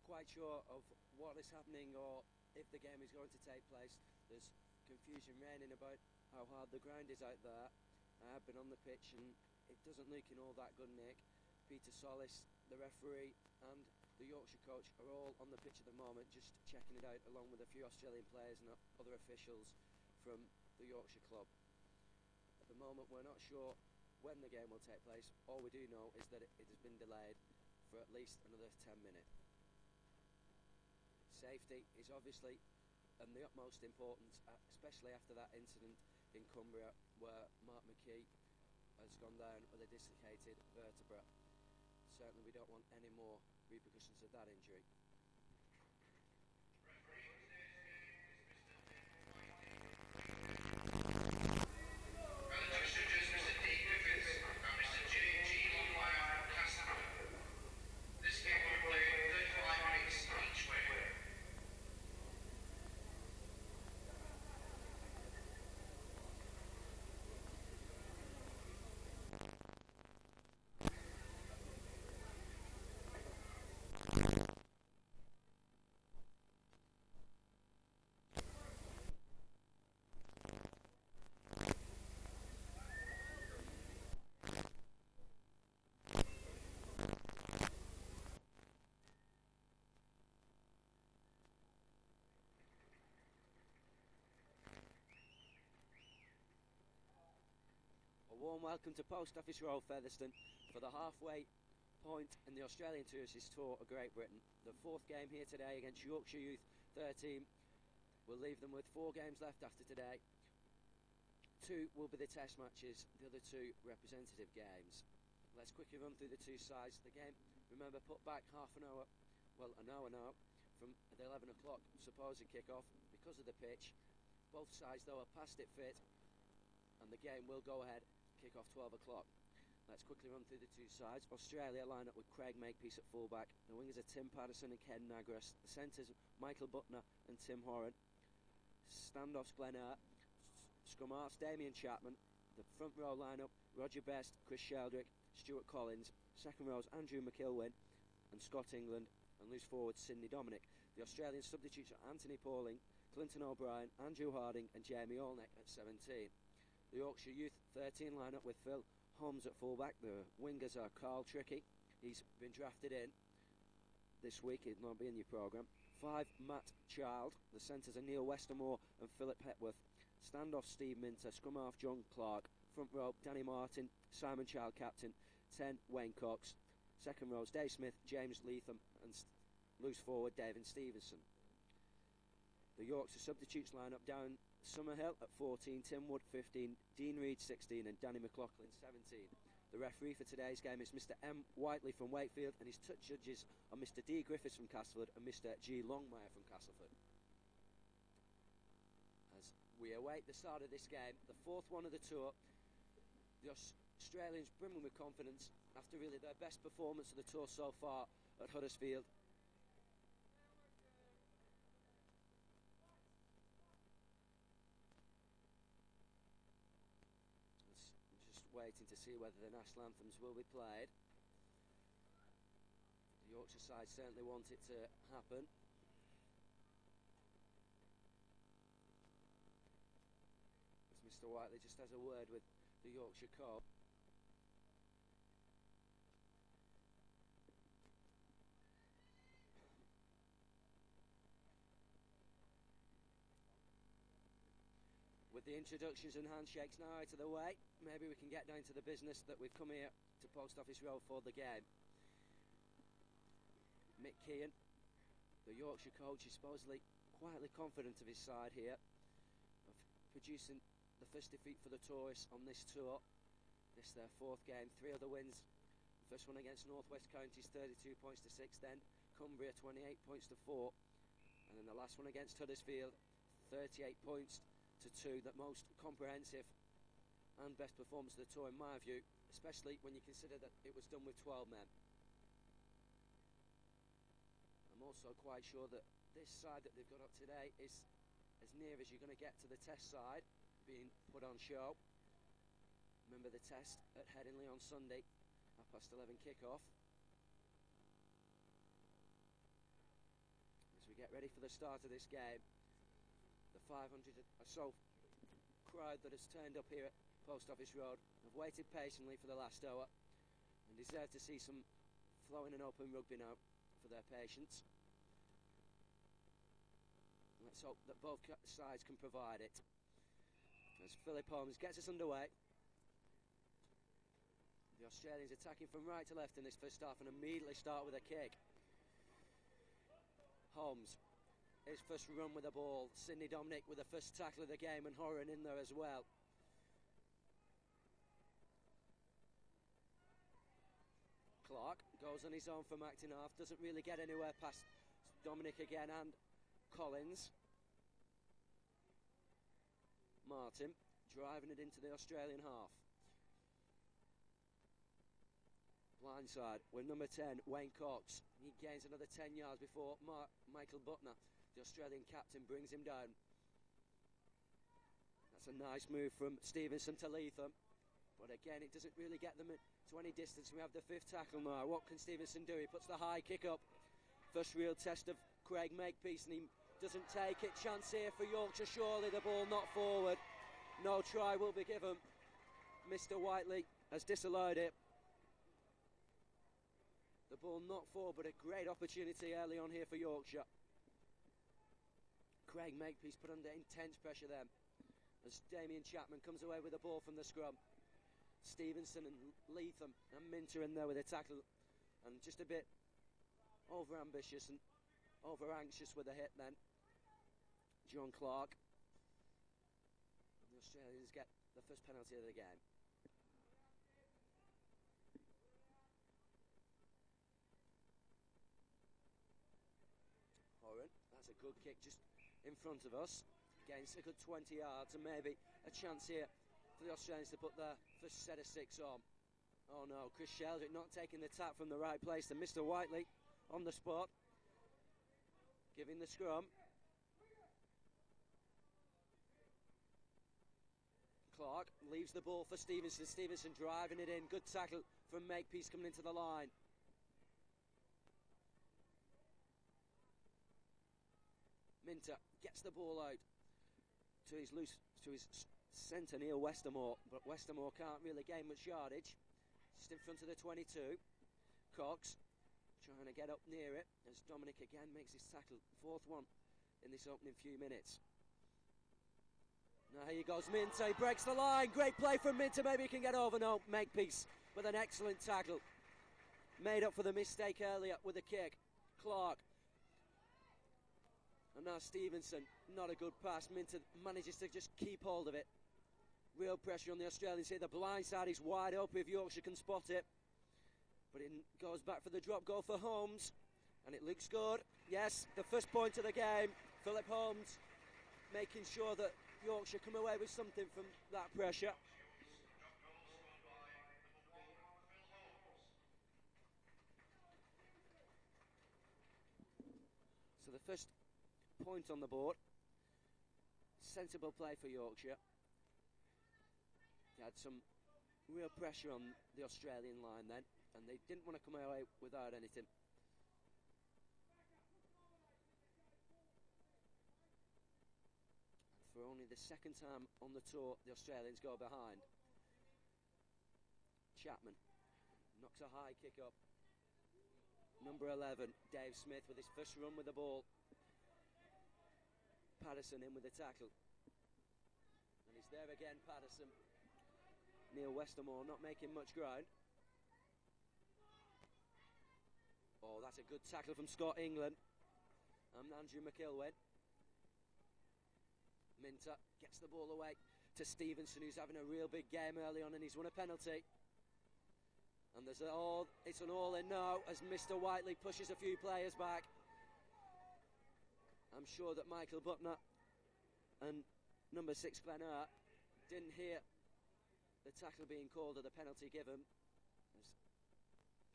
quite sure of what is happening or if the game is going to take place. There's confusion reigning about how hard the ground is out there. I have been on the pitch and it doesn't look in all that good nick. Peter Solis, the referee, and the Yorkshire coach are all on the pitch at the moment, just checking it out, along with a few Australian players and other officials from the Yorkshire club. At the moment, we're not sure when the game will take place. All we do know is that it has been delayed for at least another 10 minutes. Safety is obviously and the utmost importance, especially after that incident in Cumbria where Mark McKee has gone down with a dislocated vertebra. Certainly we don't want any more repercussions of that injury. This game will play 35 minutes each way. A warm welcome to Post Office Road, Featherstone, for the halfway point in the Australian Tourists Tour of Great Britain. The fourth game here today against Yorkshire Youth 13 will leave them with 4 games left after today. 2 will be the test matches, the other 2 representative games. Let's quickly run through the 2 sides. The game, remember, put back half an hour, well, an hour now, from the 11 o'clock supposed kick-off because of the pitch. Both sides, though, are past it fit, and the game will go ahead, kick off 12 o'clock. Let's quickly run through the 2 sides. Australia line up with Craig Makepeace at fullback. The wingers are Tim Patterson and Ken Nagras. The centres, Michael Butner and Tim Horan. Standoffs, Glenn Eyre. Scrum halves, Damien Chapman. The front row line-up, Roger Best, Chris Sheldrick, Stuart Collins. Second rows, Andrew McIlwain and Scott England. And loose forwards, Sidney Dominic. The Australian substitutes are Anthony Pauling, Clinton O'Brien, Andrew Harding and Jamie Olnick at 17. The Yorkshire Youth 13 line-up with Phil Holmes at fullback. The wingers are Carl Trickey. He's been drafted in this week. He'll not be in your programme. 5, Matt Child. The centres are Neil Westermore and Philip Hepworth. Standoff, Steve Minter. Scrum half, John Clark. Front row, Danny Martin. Simon Child, captain. 10, Wayne Cox. Second rows, Dave Smith, James Leatham and loose forward, David Stevenson. The Yorkshire substitutes line up down Summerhill at 14, Tim Wood 15, Dean Reid 16 and Danny McLaughlin 17. The referee for today's game is Mr M. Whiteley from Wakefield, and his touch judges are Mr D. Griffiths from Castleford and Mr G. Longmire from Castleford. As we await the start of this game, the 4th one of the tour, the Australians brimming with confidence after really their best performance of the tour so far at Huddersfield. Just waiting to see whether the national anthems will be played. The Yorkshire side certainly want it to happen. As Mr Whiteley just has a word with the Yorkshire coach. With the introductions and handshakes now out of the way, maybe we can get down to the business that we've come here to Post Office Road for the game. Mick Keane, the Yorkshire coach, is supposedly quietly confident of his side here, of producing the first defeat for the tourists on this tour. This their 4th game, 3 other wins. The first one against North West Counties, 32 points to 6, then Cumbria 28 points to 4, and then the last one against Huddersfield, 38 points to 2, the most comprehensive and best performance of the tour in my view, especially when you consider that it was done with 12 men. I'm also quite sure that this side that they've got up today is as near as you're going to get to the test side being put on show. Remember the test at Headingley on Sunday, 11:30 kick-off. get ready for the start of this game. The 500 or so crowd that has turned up here at Post Office Road have waited patiently for the last hour and deserve to see some flowing and open rugby now for their patience. Let's hope that both sides can provide it. As Philip Holmes gets us underway. The Australians attacking from right to left in this first half and immediately start with a kick. Holmes, his first run with the ball. Sidney Dominic with the first tackle of the game, and Horan in there as well. Clark goes on his own from acting half, doesn't really get anywhere past Dominic again and Collins. Martin driving it into the Australian half. Blindside with number 10, Wayne Cox. He gains another 10 yards before Michael Butner, the Australian captain, brings him down. That's a nice move from Stevenson to Leatham. But again, it doesn't really get them to any distance. We have the fifth tackle now. What can Stevenson do? He puts the high kick up. First real test of Craig Makepeace, and he doesn't take it. Chance here for Yorkshire, surely the ball not forward. No try will be given. Mr. Whiteley has disallowed it. The ball not forward, but a great opportunity early on here for Yorkshire. Craig Makepeace put under intense pressure then as Damien Chapman comes away with the ball from the scrum. Stevenson and Leatham and Minter in there with a tackle, and just a bit over-ambitious and over-anxious with the hit then. John Clark. And the Australians get the first penalty of the game. Horan, that's a good kick just in front of us. Gains a good 20 yards and maybe a chance here for the Australians to put their first set of six on. Oh no, Chris Sheldrick not taking the tap from the right place, and Mr. Whiteley on the spot, giving the scrum. Clark leaves the ball for Stevenson. Stevenson driving it in. Good tackle from Makepeace coming into the line. Minter gets the ball out to his centre Neil Westermore, but Westermore can't really gain much yardage. Just in front of the 22. Cox trying to get up near it as Dominic again makes his tackle. Fourth one in this opening few minutes. Now here goes Minter, he breaks the line. Great play from Minter, maybe he can get over. No, Makepeace with an excellent tackle. Made up for the mistake earlier with a kick. Clark. And now Stevenson, not a good pass. Minter manages to just keep hold of it. Real pressure on the Australians here. The blind side is wide open if Yorkshire can spot it. But it goes back for the drop goal for Holmes. And it looks good. Yes, the first point of the game. Philip Holmes making sure that Yorkshire come away with something from that pressure. So the first point on the board. Sensible play for Yorkshire. They had some real pressure on the Australian line then, and they didn't want to come away without anything. And for only the second time on the tour, the Australians go behind. Chapman knocks a high kick up. Number 11, Dave Smith with his first run with the ball. Patterson in with the tackle. And he's there again, Patterson. Neil Westermore not making much ground. Oh, that's a good tackle from Scott England and Andrew McIlwain. Minter gets the ball away to Stevenson, who's having a real big game early on, and he's won a penalty. And it's an all-in now as Mr. Whiteley pushes a few players back. I'm sure that Michael Butner and number 6 Glenn Hart didn't hear the tackle being called or the penalty given, as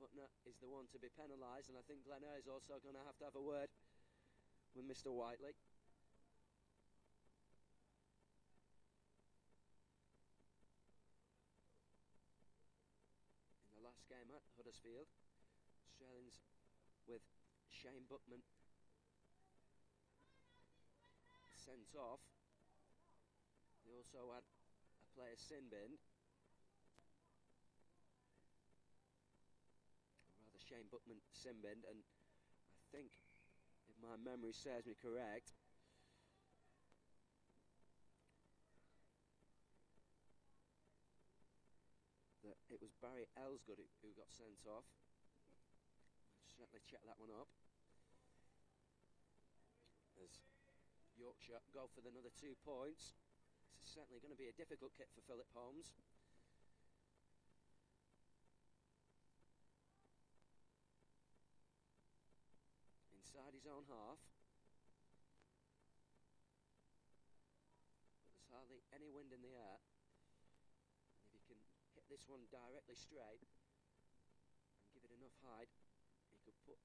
Butner is the one to be penalised, and I think Glenn Hart is also going to have a word with Mr. Whiteley. In the last game at Huddersfield, Australians with Shane Buckman sent off. They also had a player sin binned. Rather, Shane Buckman sin binned, and I think, if my memory serves me correct, that it was Barry Ellsgood who got sent off. I'll certainly check that one up. As Yorkshire go for another 2 points. This is certainly going to be a difficult kit for Philip Holmes. Inside his own half. But there's hardly any wind in the air. And if he can hit this one directly straight and give it enough height, he could put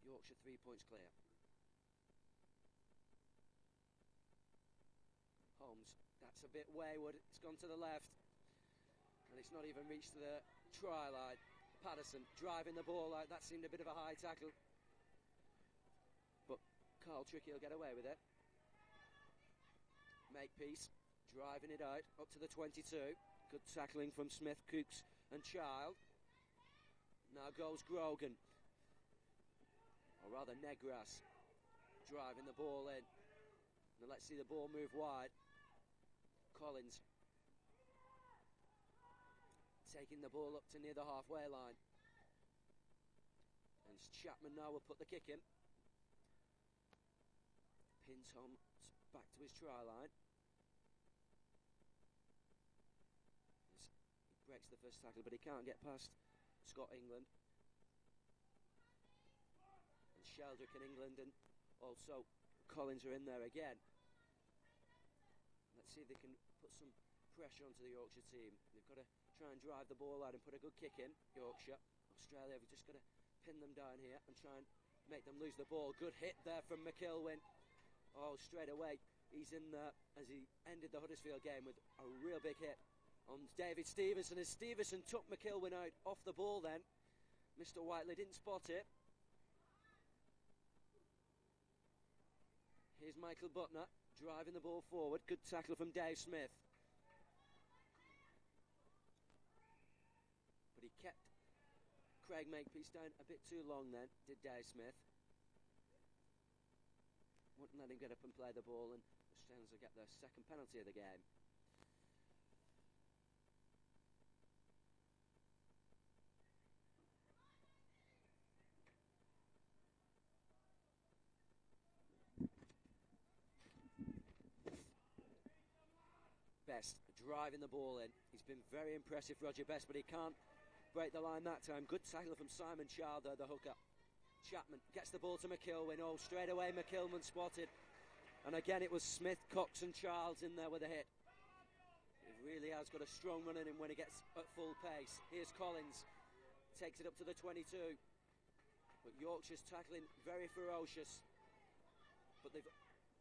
Yorkshire 3 points clear. Holmes, that's a bit wayward, it's gone to the left and it's not even reached the try line. Patterson driving the ball out, that seemed a bit of a high tackle, but Carl Trickey will get away with it. Makepeace driving it out up to the 22. Good tackling from Smith, Cooks and Child. Now goes Grogan, or rather Negras, driving the ball in. Now let's see the ball move wide. Collins taking the ball up to near the halfway line. And Chapman now will put the kick in. Pins Holmes back to his try line. He breaks the first tackle, but he can't get past Scott England. And Sheldrick and England and also Collins are in there again. Let's see if they can put some pressure onto the Yorkshire team. They've got to try and drive the ball out and put a good kick in, Yorkshire. Australia have just got to pin them down here and try and make them lose the ball. Good hit there from McIlwain. Oh, straight away he's in there as he ended the Huddersfield game with a real big hit on David Stevenson. As Stevenson took McIlwain out off the ball then, Mr. Whiteley didn't spot it. Here's Michael Butner driving the ball forward. Good tackle from Dave Smith. But he kept Craig Makepeace down a bit too long then, did Dave Smith. Wouldn't let him get up and play the ball, and the Australians will get their second penalty of the game. Best driving the ball in. He's been very impressive, Roger Best, but he can't break the line that time. Good tackle from Simon Child there, the hooker. Chapman gets the ball to McIlwain. Oh, straight away McIlwain spotted. And again it was Smith, Cox and Childs in there with a hit. He really has got a strong run in him when he gets at full pace. Here's Collins. Takes it up to the 22. But Yorkshire's tackling very ferocious. But they've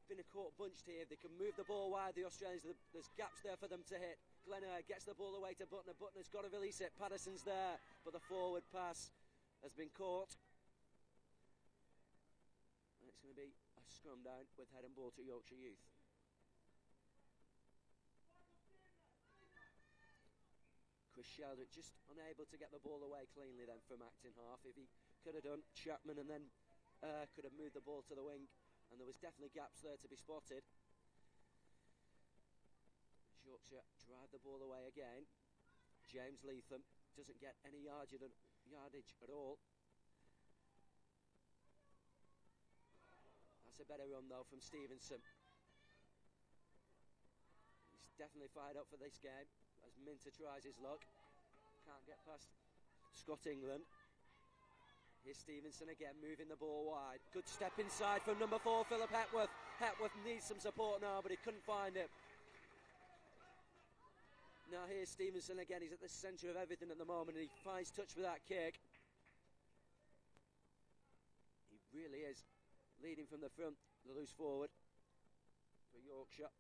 been caught bunched here. They can move the ball wide, the Australians. There's gaps there for them to hit. Glenn gets the ball away to Butner. Butner's got to release it. Patterson's there, but the forward pass has been caught. And it's going to be a scrum down with head and ball to Yorkshire Youth. Chris Sheldrick just unable to get the ball away cleanly then from acting half. If he could have done, Chapman and then could have moved the ball to the wing. And there was definitely gaps there to be spotted. Yorkshire drive the ball away again. James Leatham doesn't get any yardage at all. That's a better run though from Stevenson. He's definitely fired up for this game as Minter tries his luck. Can't get past Scott England. Here's Stevenson again, moving the ball wide. Good step inside from number 4, Philip Hepworth. Hepworth needs some support now, but he couldn't find it. Now here's Stevenson again. He's at the centre of everything at the moment, and he finds touch with that kick. He really is leading from the front, the loose forward for Yorkshire.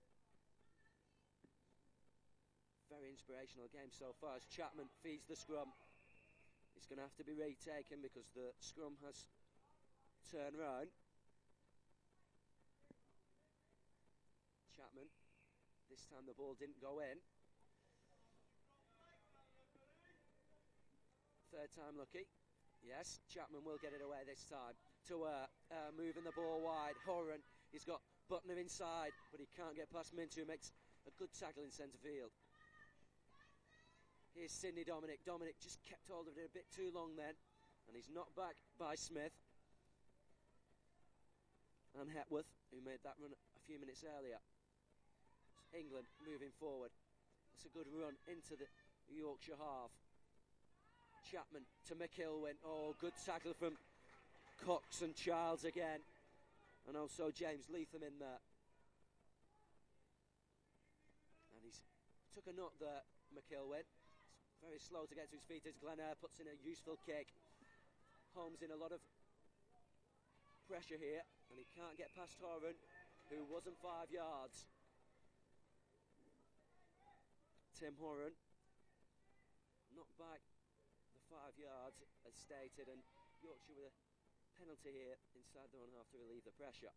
Very inspirational game so far as Chapman feeds the scrum. It's going to have to be retaken because the scrum has turned round. Chapman. This time the ball didn't go in. Third time lucky. Yes, Chapman will get it away this time. To moving the ball wide. Horan, he's got Butner inside, but he can't get past Mintu, who makes a good tackle in centre field. Here's Sidney Dominic. Dominic just kept hold of it a bit too long then, and he's knocked back by Smith and Hepworth, who made that run a few minutes earlier. England moving forward. It's a good run into the Yorkshire half. Chapman to McIlwain. Oh, good tackle from Cox and Childs again, and also James Leatham in there. And he's took a knock there, McIlwain. It's very slow to get to his feet as Glenn Eyre puts in a useful kick. Holmes in a lot of pressure here, and he can't get past Horan, who wasn't 5 yards. Tim Horan knocked back the 5 yards as stated, and Yorkshire with a penalty here inside their own half to relieve the pressure.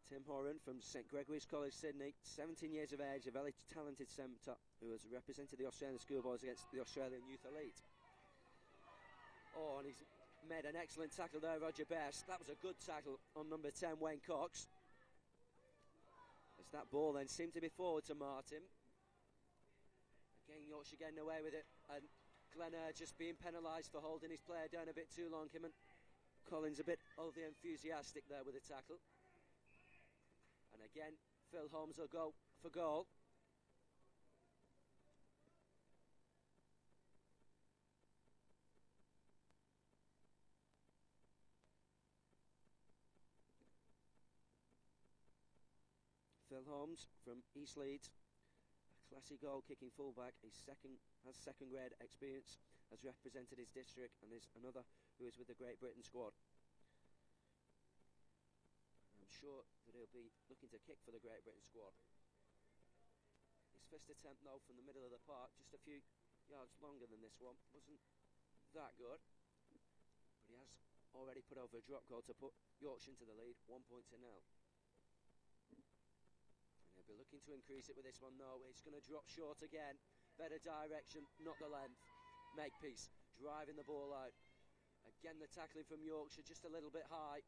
Tim Horan from St Gregory's College, Sydney, 17 years of age, a very talented centre who has represented the Australian schoolboys against the Australian Youth Elite. Oh, and he's made an excellent tackle there, Roger Best. That was a good tackle on number 10, Wayne Cox. As that ball then seemed to be forward to Martin. Again, Yorkshire getting away with it, and Glenn Eyre just being penalised for holding his player down a bit too long. Him and Collins a bit overly enthusiastic there with the tackle. And again, Phil Holmes will go for goal. Phil Holmes from East Leeds, a classy goal-kicking fullback. He has second-grade experience, has represented his district, and is another who is with the Great Britain squad. I'm sure that he'll be looking to kick for the Great Britain squad. His first attempt, though, from the middle of the park, just a few yards longer than this one, wasn't that good. But he has already put over a drop goal to put Yorkshire into the lead, 1 point to 0. And he'll be looking to increase it with this one, though. It's going to drop short again. Better direction, not the length. Makepeace driving the ball out. Again, the tackling from Yorkshire just a little bit high.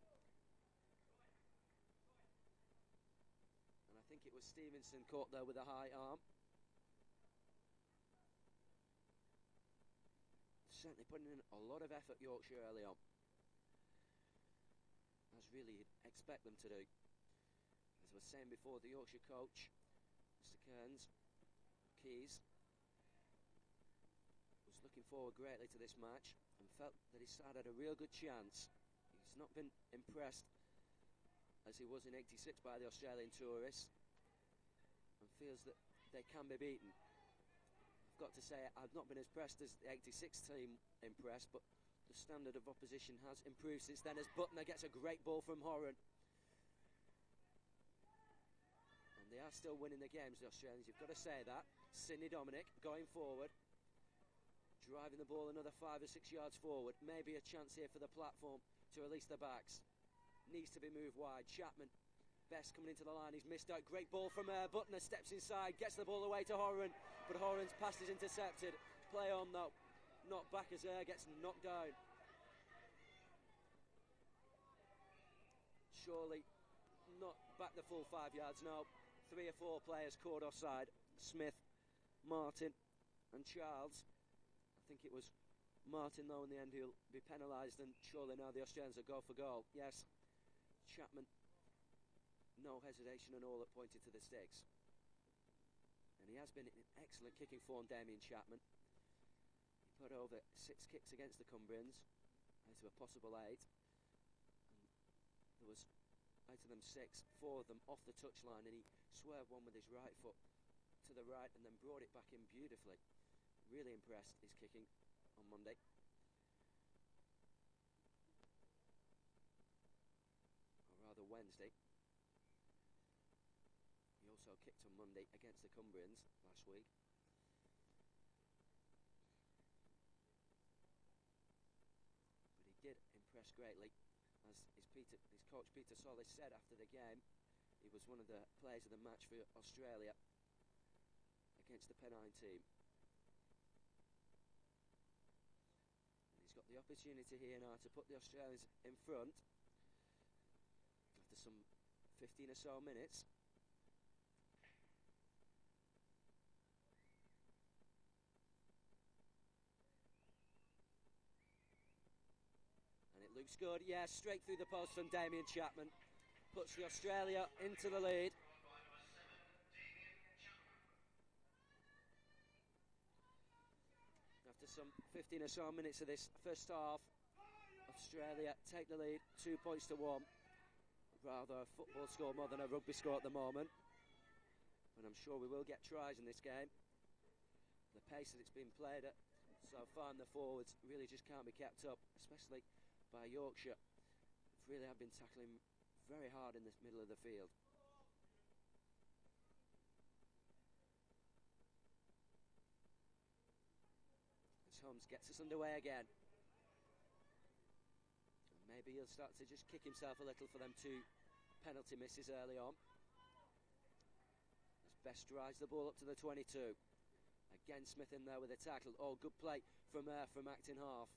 And I think it was Stevenson caught there with a high arm. Certainly putting in a lot of effort, Yorkshire, early on, as really you'd expect them to do. As I was saying before, the Yorkshire coach, Mr. Keys, was looking forward greatly to this match and felt that his side had a real good chance. He's not been impressed as he was in '86 by the Australian tourists, and feels that they can be beaten. I've got to say, I've not been as impressed as the '86 team impressed, but the standard of opposition has improved since then, as Butner gets a great ball from Horan. And they are still winning the games, the Australians, you've got to say that. Sidney Dominic going forward, driving the ball another 5 or 6 yards forward. Maybe a chance here for the platform to release the backs. Needs to be moved wide. Chapman, Best coming into the line, he's missed out. Great ball from Butner, steps inside, gets the ball away to Horan, but Horan's pass is intercepted. Play on though, knocked back as gets knocked down. Surely not back the full 5 yards, no. 3 or 4 players caught offside. Smith, Martin and Childs. I think it was Martin though in the end who'll be penalised, and surely now the Australians will go for goal. Yes, Chapman, no hesitation at all at pointing to the sticks. And he has been in excellent kicking form, Damien Chapman. He put over 6 kicks against the Cumbrians out of a possible 8. And there was, out of them 6, 4 of them off the touchline, and he swerved one with his right foot to the right and then brought it back in beautifully. Really impressed his kicking on Monday. Or rather Wednesday. He also kicked on Monday against the Cumbrians last week. impressed greatly. As his coach Peter Solis said after the game, he was one of the players of the match for Australia against the Pennine team. And he's got the opportunity here now to put the Australians in front after some 15 or so minutes. And it looks good, yeah, straight through the post from Damien Chapman. Puts the Australia into the lead. After some 15 or so minutes of this first half, Australia take the lead 2 points to 1. Rather a football score more than a rugby score at the moment. But I'm sure we will get tries in this game. The pace that it's been played at so far in the forwards really just can't be kept up, especially by Yorkshire. They really have been tackling very hard in the middle of the field. As Holmes gets us underway again. And maybe he'll start to just kick himself a little for them 2 penalty misses early on. As Best drives the ball up to the 22. Again Smith in there with a tackle. Oh, good play from Acton Half.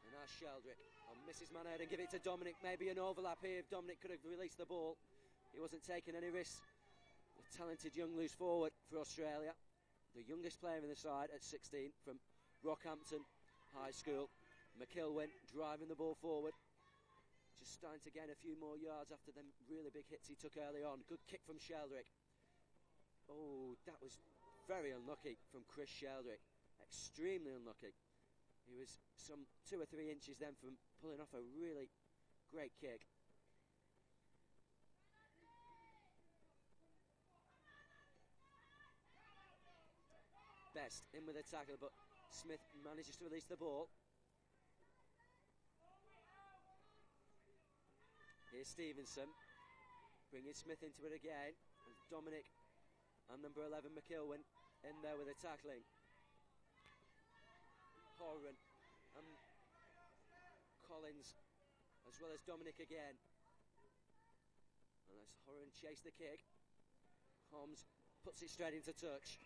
And now Sheldrick on misses man ahead and give it to Dominic. Maybe an overlap here if Dominic could have released the ball. He wasn't taking any risks. The talented young loose forward for Australia. The youngest player in the side at 16 from Rockhampton High School. McIlwain driving the ball forward. Just starting to gain a few more yards after them really big hits he took early on. Good kick from Sheldrick. Oh, that was very unlucky from Chris Sheldrick. Extremely unlucky. He was some 2 or 3 inches then from pulling off a really great kick. Best in with a tackle, but Smith manages to release the ball. Here's Stevenson bringing Smith into it again, and Dominic and number 11 McIlwain in there with a tackling. Horan and Collins as well as Dominic again. And as Horan chased the kick, Holmes puts it straight into touch.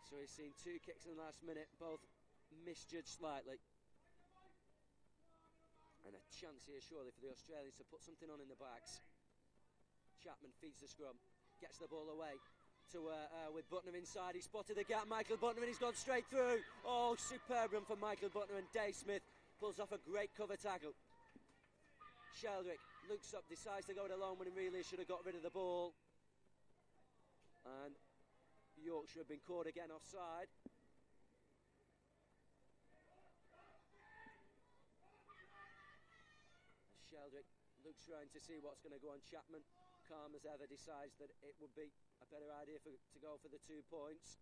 So he's seen 2 kicks in the last minute, both misjudged slightly. And a chance here surely for the Australians to put something on in the backs. Chapman feeds the scrum, gets the ball away to with Butner inside. He spotted the gap, Michael Butner, and he's gone straight through. Oh, superb run for Michael Butner, and Dave Smith pulls off a great cover tackle. Sheldrick looks up, decides to go it alone when he really should have got rid of the ball. And Yorkshire have been caught again offside. Sheldrick looks round to see what's going to go on. Chapman, calm as ever, decides that it would be a better idea to go for the 2 points.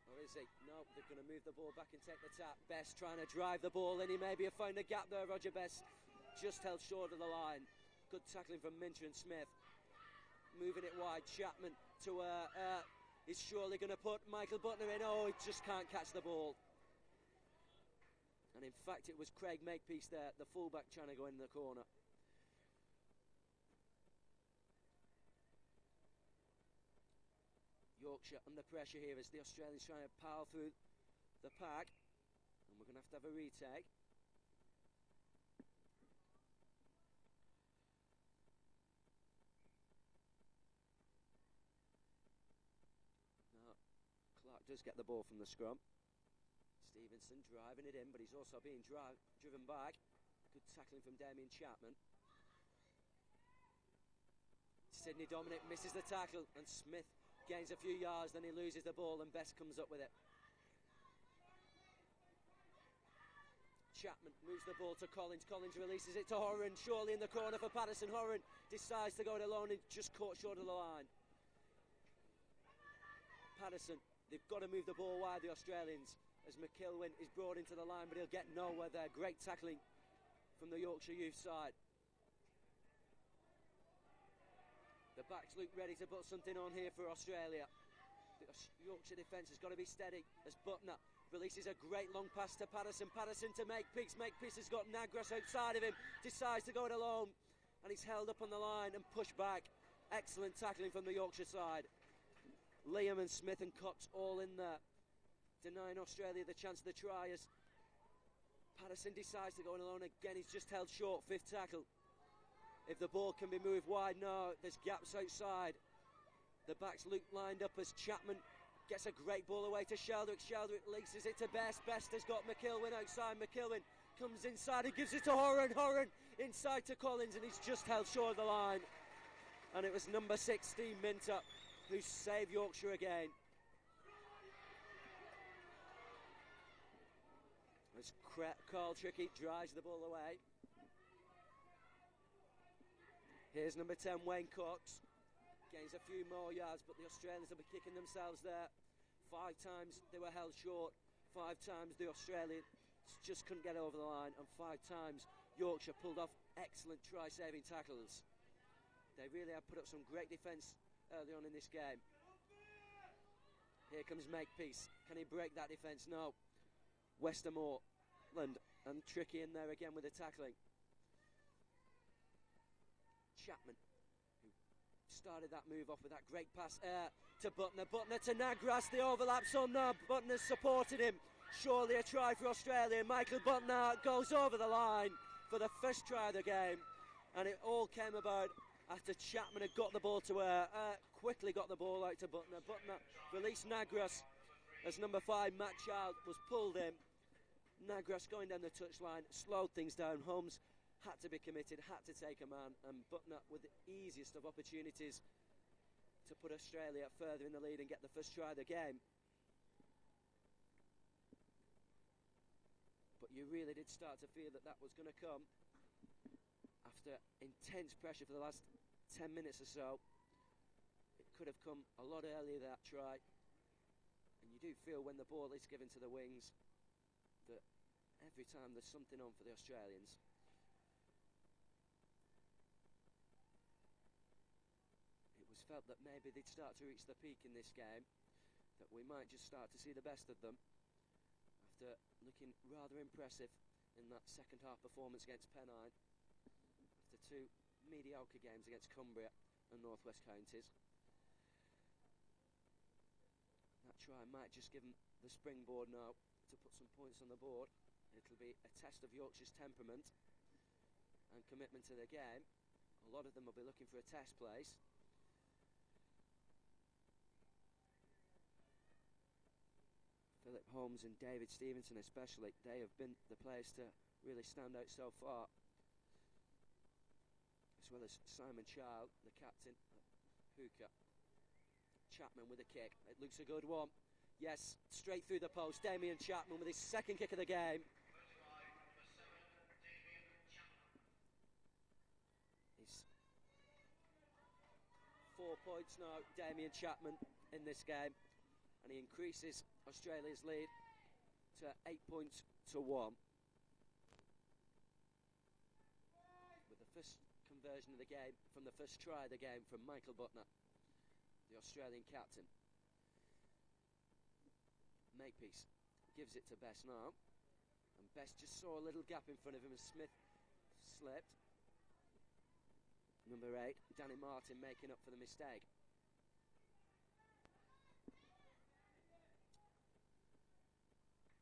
Or is he? No, they're going to move the ball back and take the tap. Best trying to drive the ball in. He maybe have found a gap there. Roger Best just held short of the line. Good tackling from Minter and Smith. Moving it wide. Chapman to is surely going to put Michael Butner in. Oh, he just can't catch the ball. And in fact, it was Craig Makepeace there, the fullback, trying to go in the corner. Yorkshire under pressure here as the Australians trying to power through the pack. And we're going to have a retake. Now, Clark does get the ball from the scrum. Stevenson driving it in, but he's also being driven back. Good tackling from Damien Chapman. Sidney Dominic misses the tackle, and Smith gains a few yards, then he loses the ball, and Best comes up with it. Chapman moves the ball to Collins. Collins releases it to Horan, surely in the corner for Patterson. Horan decides to go it alone and just caught short of the line. Patterson, they've got to move the ball wide, the Australians, as McIlwain is brought into the line, but he'll get nowhere there. Great tackling from the Yorkshire youth side. The backs look ready to put something on here for Australia. The Yorkshire defence has got to be steady as Butner releases a great long pass to Patterson. Patterson to Makepeace. Makepeace has got Nagras outside of him, decides to go it alone, and he's held up on the line and pushed back. Excellent tackling from the Yorkshire side. Liam and Smith and Cox all in there, denying Australia the chance of the try as Patterson decides to go it alone again. He's just held short, fifth tackle. If the ball can be moved wide, no, there's gaps outside. The backs lined up as Chapman gets a great ball away to Sheldrick. Sheldrick releases it to Best. Best has got McIlwain outside. McIlwain comes inside and gives it to Horan. Horan inside to Collins, and he's just held short of the line. And it was number 16, Minter, who saved Yorkshire again. As Carl Trickey drives the ball away. Here's number 10, Wayne Cox. Gains a few more yards, but the Australians will be kicking themselves there. 5 times they were held short. 5 times the Australians just couldn't get over the line, and 5 times Yorkshire pulled off excellent try-saving tackles. They really have put up some great defence early on in this game. Here comes Makepeace. Can he break that defence? No. Westermoreland and Tricky in there again with the tackling. Chapman, who started that move off with that great pass to Butner. Butner to Nagras. The overlap's on there. Butner's supported him. Surely a try for Australia. Michael Butner goes over the line for the first try of the game. And it all came about after Chapman had got the ball to quickly got the ball out to Butner. Butner released Nagras as number 5, Matt Child, was pulled in. Nagras going down the touchline, slowed things down. Holmes had to be committed, had to take a man, and Butner with the easiest of opportunities to put Australia further in the lead and get the first try of the game. But you really did start to feel that that was going to come after intense pressure for the last 10 minutes or so. It could have come a lot earlier, that try, and you do feel when the ball is given to the wings that every time there's something on for the Australians. It was felt that maybe they'd start to reach the peak in this game, that we might just start to see the best of them after looking rather impressive in that second half performance against Pennine, after 2 mediocre games against Cumbria and North West Counties. That try might just give them the springboard now to put some points on the board. It'll be a test of Yorkshire's temperament and commitment to the game. A lot of them will be looking for a test place. Philip Holmes and David Stevenson especially, they have been the players to really stand out so far, as well as Simon Child, the captain, hooker. Chapman with a kick. It looks a good one. Yes, straight through the post. Damien Chapman with his second kick of the game. He's 4 points now, Damien Chapman, in this game, and he increases Australia's lead to 8 points to 1. With the first conversion of the game from the first try of the game from Michael Butner, the Australian captain. Makepeace gives it to Best now, and Best just saw a little gap in front of him as Smith slipped. Number 8, Danny Martin, making up for the mistake.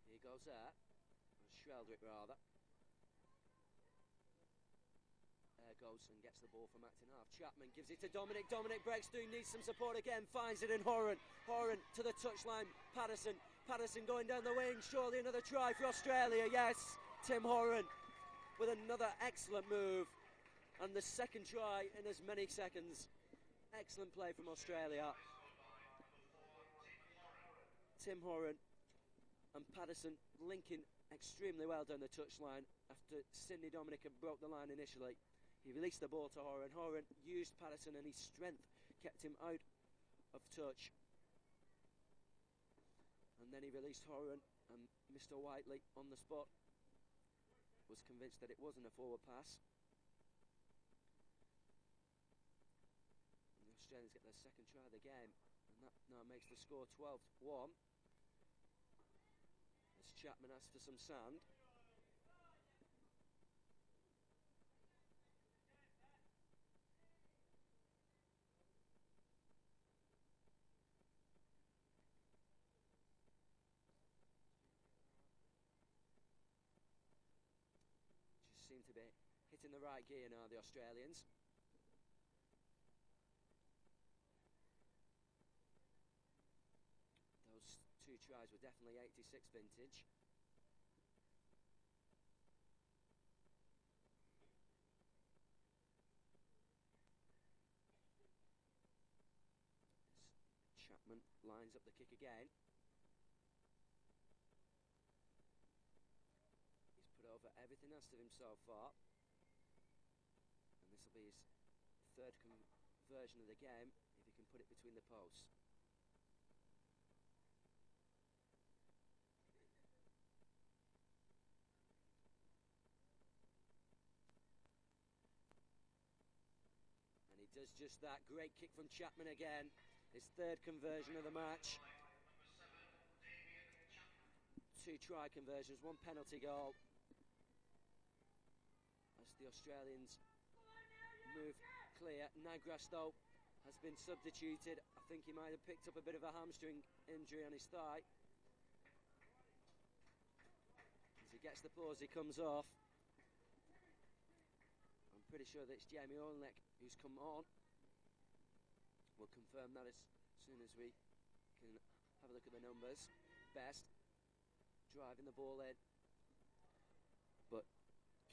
Here goes there, Sheldrick rather. Goes and gets the ball from acting half. Chapman gives it to Dominic. Dominic breaks through, needs some support again, finds it in Horan. Horan to the touchline. Patterson. Patterson going down the wing. Surely another try for Australia. Yes, Tim Horan with another excellent move, and the second try in as many seconds. Excellent play from Australia. Tim Horan and Patterson linking extremely well down the touchline after Sidney Dominic had broke the line initially. He released the ball to Horan. Horan used Patterson, and his strength kept him out of touch. And then he released Horan, and Mr. Whiteley on the spot was convinced that it wasn't a forward pass. And the Australians get their second try of the game, and And that now makes the score 12-1. As Chapman asks for some sand. Just seem to be hitting the right gear now, the Australians. Those two tries were definitely 86 vintage. Chapman lines up the kick again. He's put over everything asked of him so far. And this will be his third conversion of the game if he can put it between the posts. And he does just that. Great kick from Chapman again. His third conversion of the match. 2 try conversions, 1 penalty goal. As the Australians move clear. Nagras, though, has been substituted. I think he might have picked up a bit of a hamstring injury on his thigh. As he gets the pause, he comes off. I'm pretty sure that it's Jamie Olnek who's come on. We'll confirm that as soon as we can have a look at the numbers. Best driving the ball in, but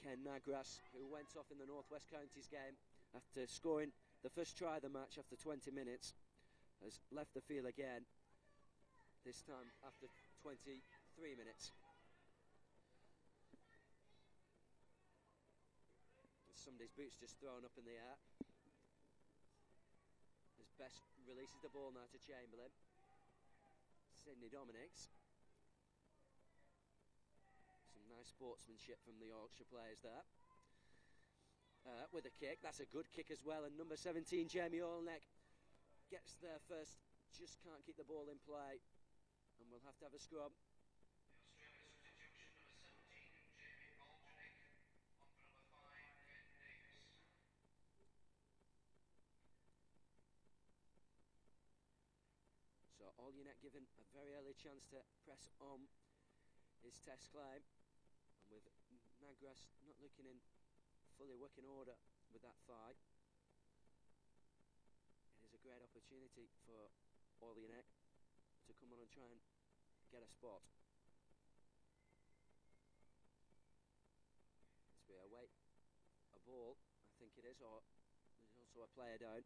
Ken Nagras, who went off in the North West Counties game after scoring the first try of the match after 20 minutes, has left the field again, this time after 23 minutes. Somebody's boots just thrown up in the air. As Best releases the ball now to Chamberlain. Sidney Dominics. Some nice sportsmanship from the Yorkshire players there. With a kick, that's a good kick as well, and number 17 Jamie Olnek gets there first, just can't keep the ball in play, and we'll have to have a scrub. So Olnek given a very early chance to press on his test claim, and with Nagras not looking in fully working order with that thigh, it is a great opportunity for Olnek to come on and try and get a spot. As we await a ball, I think it is, or there's also a player down,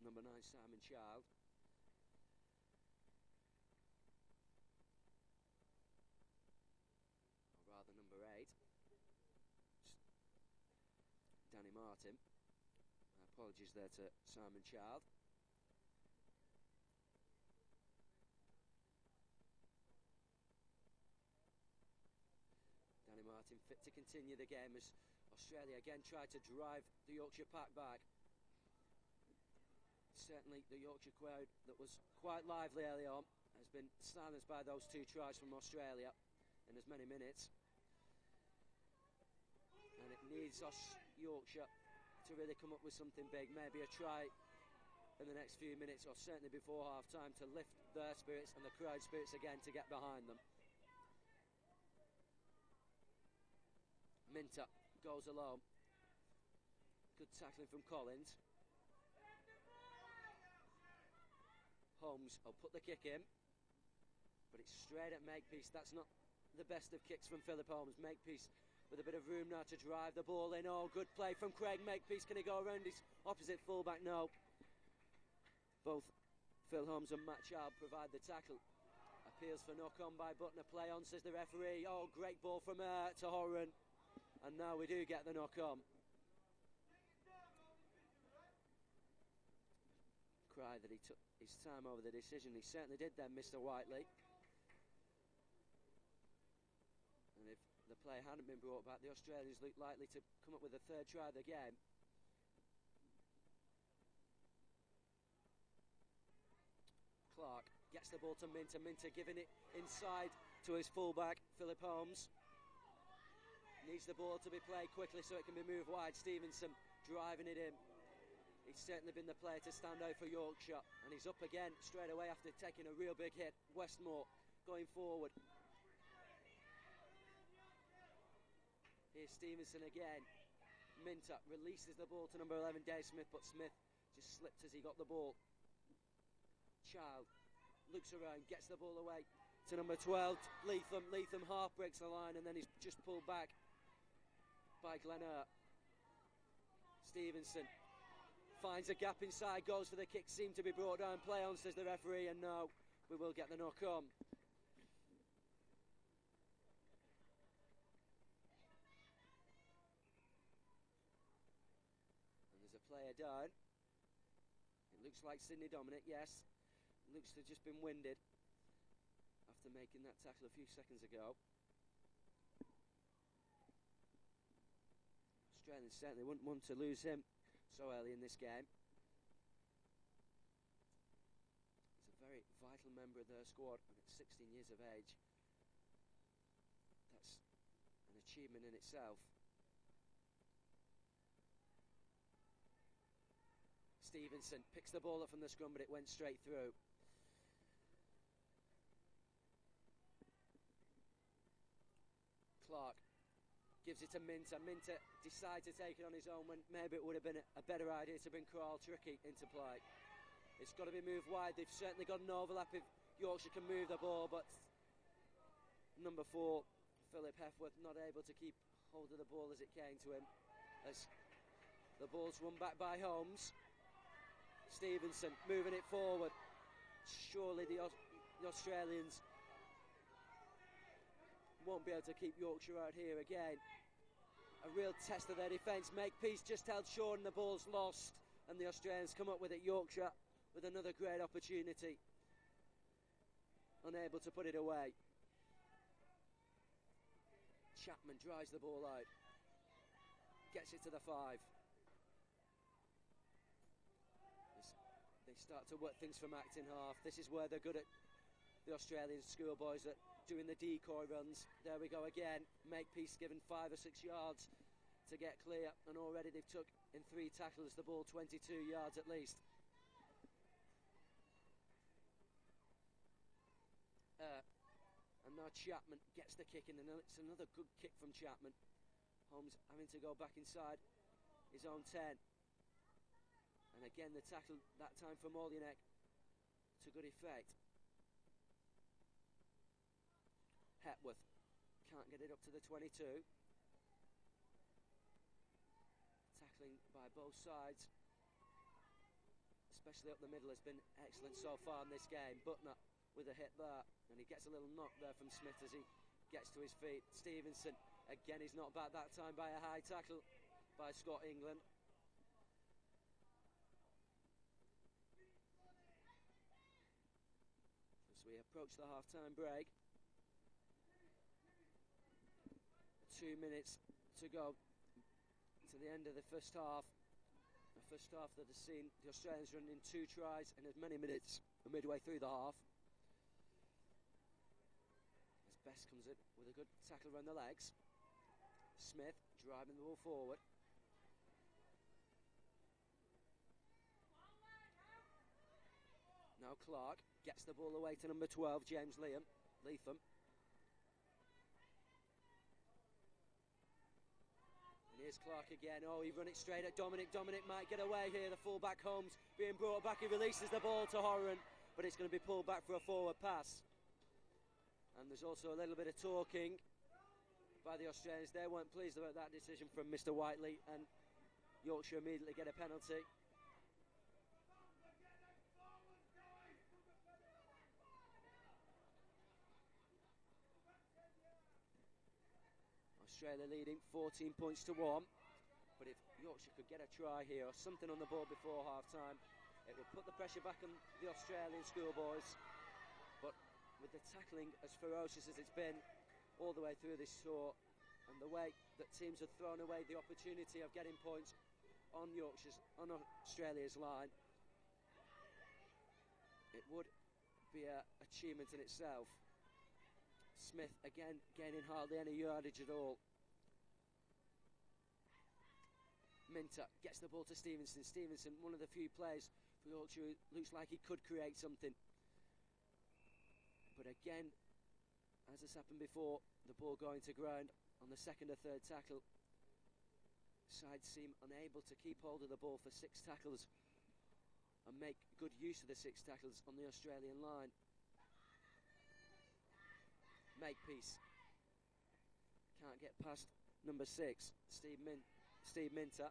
number 9 Simon Child. Rather number 8, Danny Martin. Apologies there to Simon Child. Danny Martin fit to continue the game as Australia again tried to drive the Yorkshire pack back. Certainly the Yorkshire crowd that was quite lively early on has been silenced by those 2 tries from Australia in as many minutes. And it needs Yorkshire to really come up with something big, maybe a try in the next few minutes, or certainly before half time, to lift their spirits and the crowd spirits again to get behind them. Minter goes alone. Good tackling from Collins. Holmes will put the kick in, but it's straight at Makepeace. That's not the best of kicks from Philip Holmes. Makepeace with a bit of room now to drive the ball in. Oh, good play from Craig Makepeace. Can he go around his opposite fullback? No. Both Phil Holmes and Matt Child provide the tackle. Appeals for knock-on by Butner. Play on, says the referee. Oh, great ball from to Horan. And now we do get the knock-on. Cry that he took his time over the decision. He certainly did then, Mr. Whiteley. And if the play hadn't been brought back, the Australians looked likely to come up with a third try of the game. gets the ball to Minter. Minter giving it inside to his fullback, Philip Holmes. Needs the ball to be played quickly so it can be moved wide. Stevenson driving it in. He's certainly been the player to stand out for Yorkshire, and he's up again straight away after taking a real big hit. Westmore going forward. Here's Stevenson again. Minter releases the ball to number 11, Dave Smith, but Smith just slipped as he got the ball. Child looks around, gets the ball away to number 12, Leatham. Leatham half breaks the line, and then he's just pulled back by Glenner. Stevenson finds a gap inside, goes for the kick, seemed to be brought down. Play on, says the referee, and no, we will get the knock on. And there's a player down. It looks like Sidney Dominic, yes. Looks to have just been winded after making that tackle a few seconds ago. Australians certainly wouldn't want to lose him so early in this game. He's a very vital member of their squad, and at 16 years of age, that's an achievement in itself. Stevenson picks the ball up from the scrum, but it went straight through. Clark gives it to Minter. Minter decides to take it on his own when maybe it would have been a better idea to bring Carl Tricky into play. It's got to be moved wide. They've certainly got an overlap if Yorkshire can move the ball, but number 4, Philip Heffworth, not able to keep hold of the ball as it came to him. As the ball's run back by Holmes. Stevenson moving it forward. Surely the Australians won't be able to keep Yorkshire out here again. A real test of their defence. Makepeace just held short and the ball's lost, and the Australians come up with it. Yorkshire with another great opportunity, unable to put it away. Chapman drives the ball out, gets it to the 5. They start to work things from acting half. This is where they're good at, the Australian schoolboys, at doing the decoy runs. There we go again. Makepeace given 5 or 6 yards to get clear, and already they've took in 3 tackles the ball 22 yards at least. And now Chapman gets the kick in, and it's another good kick from Chapman. Holmes having to go back inside his own 10. And again the tackle, that time for Molienek, to good effect. Hepworth can't get it up to the 22. Tackling by both sides, especially up the middle, has been excellent so far in this game. Butner with a hit there, and he gets a little knock there from Smith as he gets to his feet. Stevenson, again, he's not back that time by a high tackle by Scott England. As we approach the half-time break, 2 minutes to go to the end of the first half. The first half that has seen the Australians running 2 tries in as many minutes midway through the half. As Best comes in with a good tackle around the legs. Smith driving the ball forward. Now Clark gets the ball away to number 12, James Leatham. And here's Clark again. Oh, he run it straight at Dominic. Dominic might get away here. The fullback Holmes being brought back. He releases the ball to Horan, but it's going to be pulled back for a forward pass. And there's also a little bit of talking by the Australians. They weren't pleased about that decision from Mr. Whiteley, and Yorkshire immediately get a penalty. Australia leading 14 points to 1, but if Yorkshire could get a try here or something on the board before half-time, it would put the pressure back on the Australian schoolboys. But with the tackling as ferocious as it's been all the way through this tour, and the way that teams have thrown away the opportunity of getting points on Australia's line, it would be an achievement in itself. Smith again gaining hardly any yardage at all. Minter gets the ball to Stevenson. Stevenson, one of the few players for Yorkshire who looks like he could create something. But again, as has happened before, the ball going to ground on the second or third tackle. Sides seem unable to keep hold of the ball for 6 tackles and make good use of the 6 tackles on the Australian line. Makepeace can't get past number 6, Steve Minter.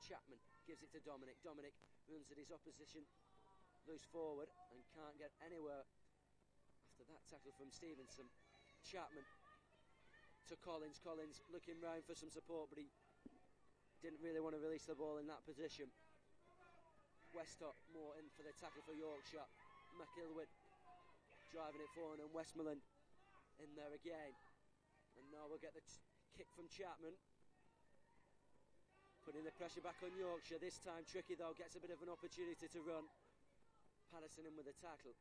Chapman gives it to Dominic. Dominic runs at his opposition, loose forward, and can't get anywhere after that tackle from Stevenson. Chapman to Collins. Collins looking round for some support, but he didn't really want to release the ball in that position. Westcott more in for the tackle for Yorkshire. McIlwin driving it forward, and Westmoreland in there again. And now we'll get the kick from Chapman, putting the pressure back on Yorkshire. This time Tricky though gets a bit of an opportunity to run. Patterson in with the tackle.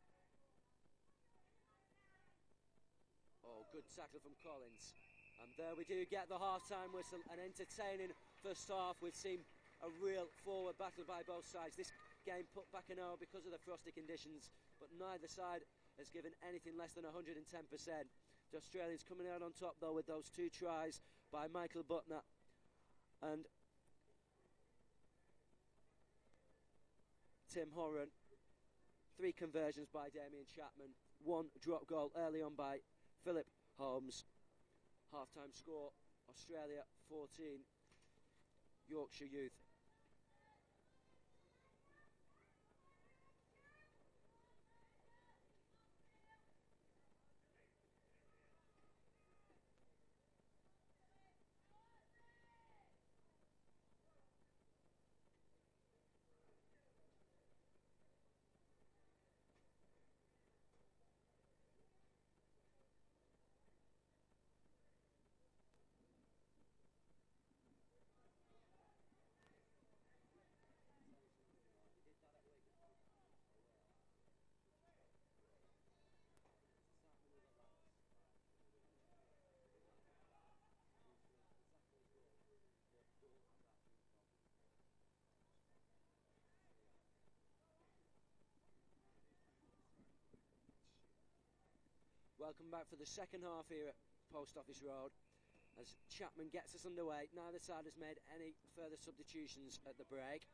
Oh, good tackle from Collins. And there we do get the half-time whistle. An entertaining first half. We've seen a real forward battle by both sides. This game put back an hour because of the frosty conditions, but neither side has given anything less than 110%. The Australians coming out on top though with those 2 tries by Michael Butner and Tim Horan. 3 conversions by Damien Chapman. 1 drop goal early on by Philip Holmes. Half-time score, Australia 14, Yorkshire Youth. Welcome back for the second half here at Post Office Road as Chapman gets us underway. Neither side has made any further substitutions at the break,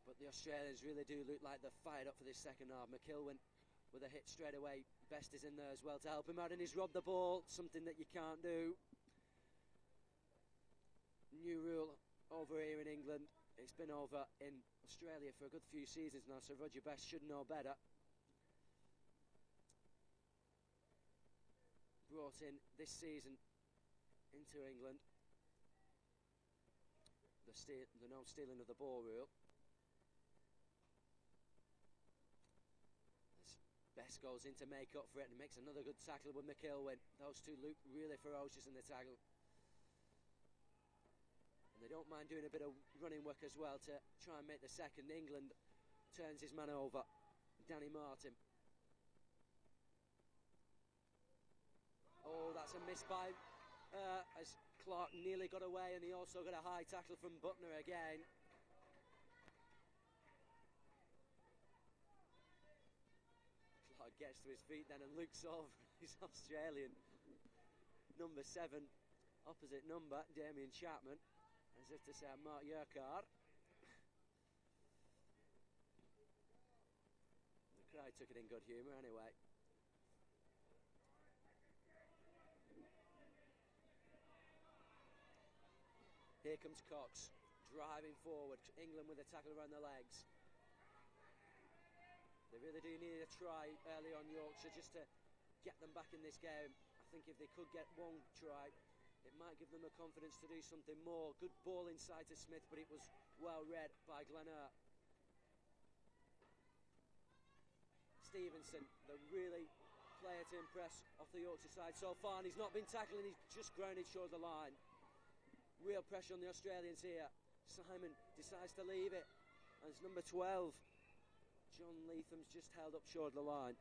but the Australians really do look like they're fired up for this second half. McIlwin with a hit straight away. Best is in there as well to help him out, and he's robbed the ball, something that you can't do. New rule over here in England. It's been over in Australia for a good few seasons now, so Roger Best should know better. Brought in this season into England, the no stealing of the ball rule. As Best goes in to make up for it and makes another good tackle with McIlwin. Those two look really ferocious in the tackle, and they don't mind doing a bit of running work as well to try and make the second. England turns his man over, Danny Martin. Oh, that's a miss by as Clark nearly got away, and he also got a high tackle from Butner again. Clark gets to his feet then and looks over his Australian number 7 opposite number, Damien Chapman, as if to say, Mark Yerkar. The crowd took it in good humour anyway. Here comes Cox, driving forward. England with a tackle around the legs. They really do need a try early on, Yorkshire, just to get them back in this game. I think if they could get 1 try, it might give them the confidence to do something more. Good ball inside to Smith, but it was well read by Glenn. Stevenson, the really player to impress off the Yorkshire side so far, and he's not been tackled, and he's just grounded short of the line. Real pressure on the Australians here. Simon decides to leave it, and it's number 12. John Leatham's just held up short of the line.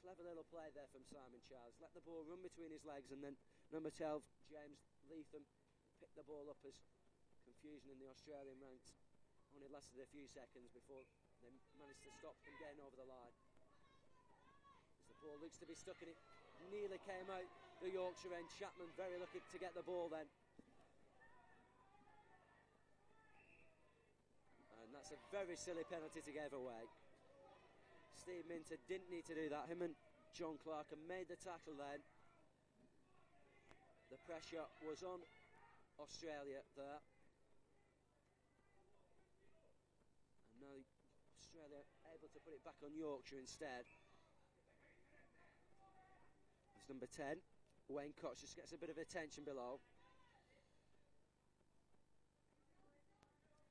Clever little play there from Simon Charles. Let the ball run between his legs, and then number 12, James Leatham, picked the ball up as confusion in the Australian ranks only lasted a few seconds before they managed to stop them getting over the line. As the ball looks to be stuck in it, nearly came out the Yorkshire end. Chapman very lucky to get the ball then. And that's a very silly penalty to give away. Steve Minter didn't need to do that. Him and John Clark had made the tackle then. The pressure was on Australia there. And now Australia able to put it back on Yorkshire instead. It's number 10. Wayne Cox just gets a bit of attention below.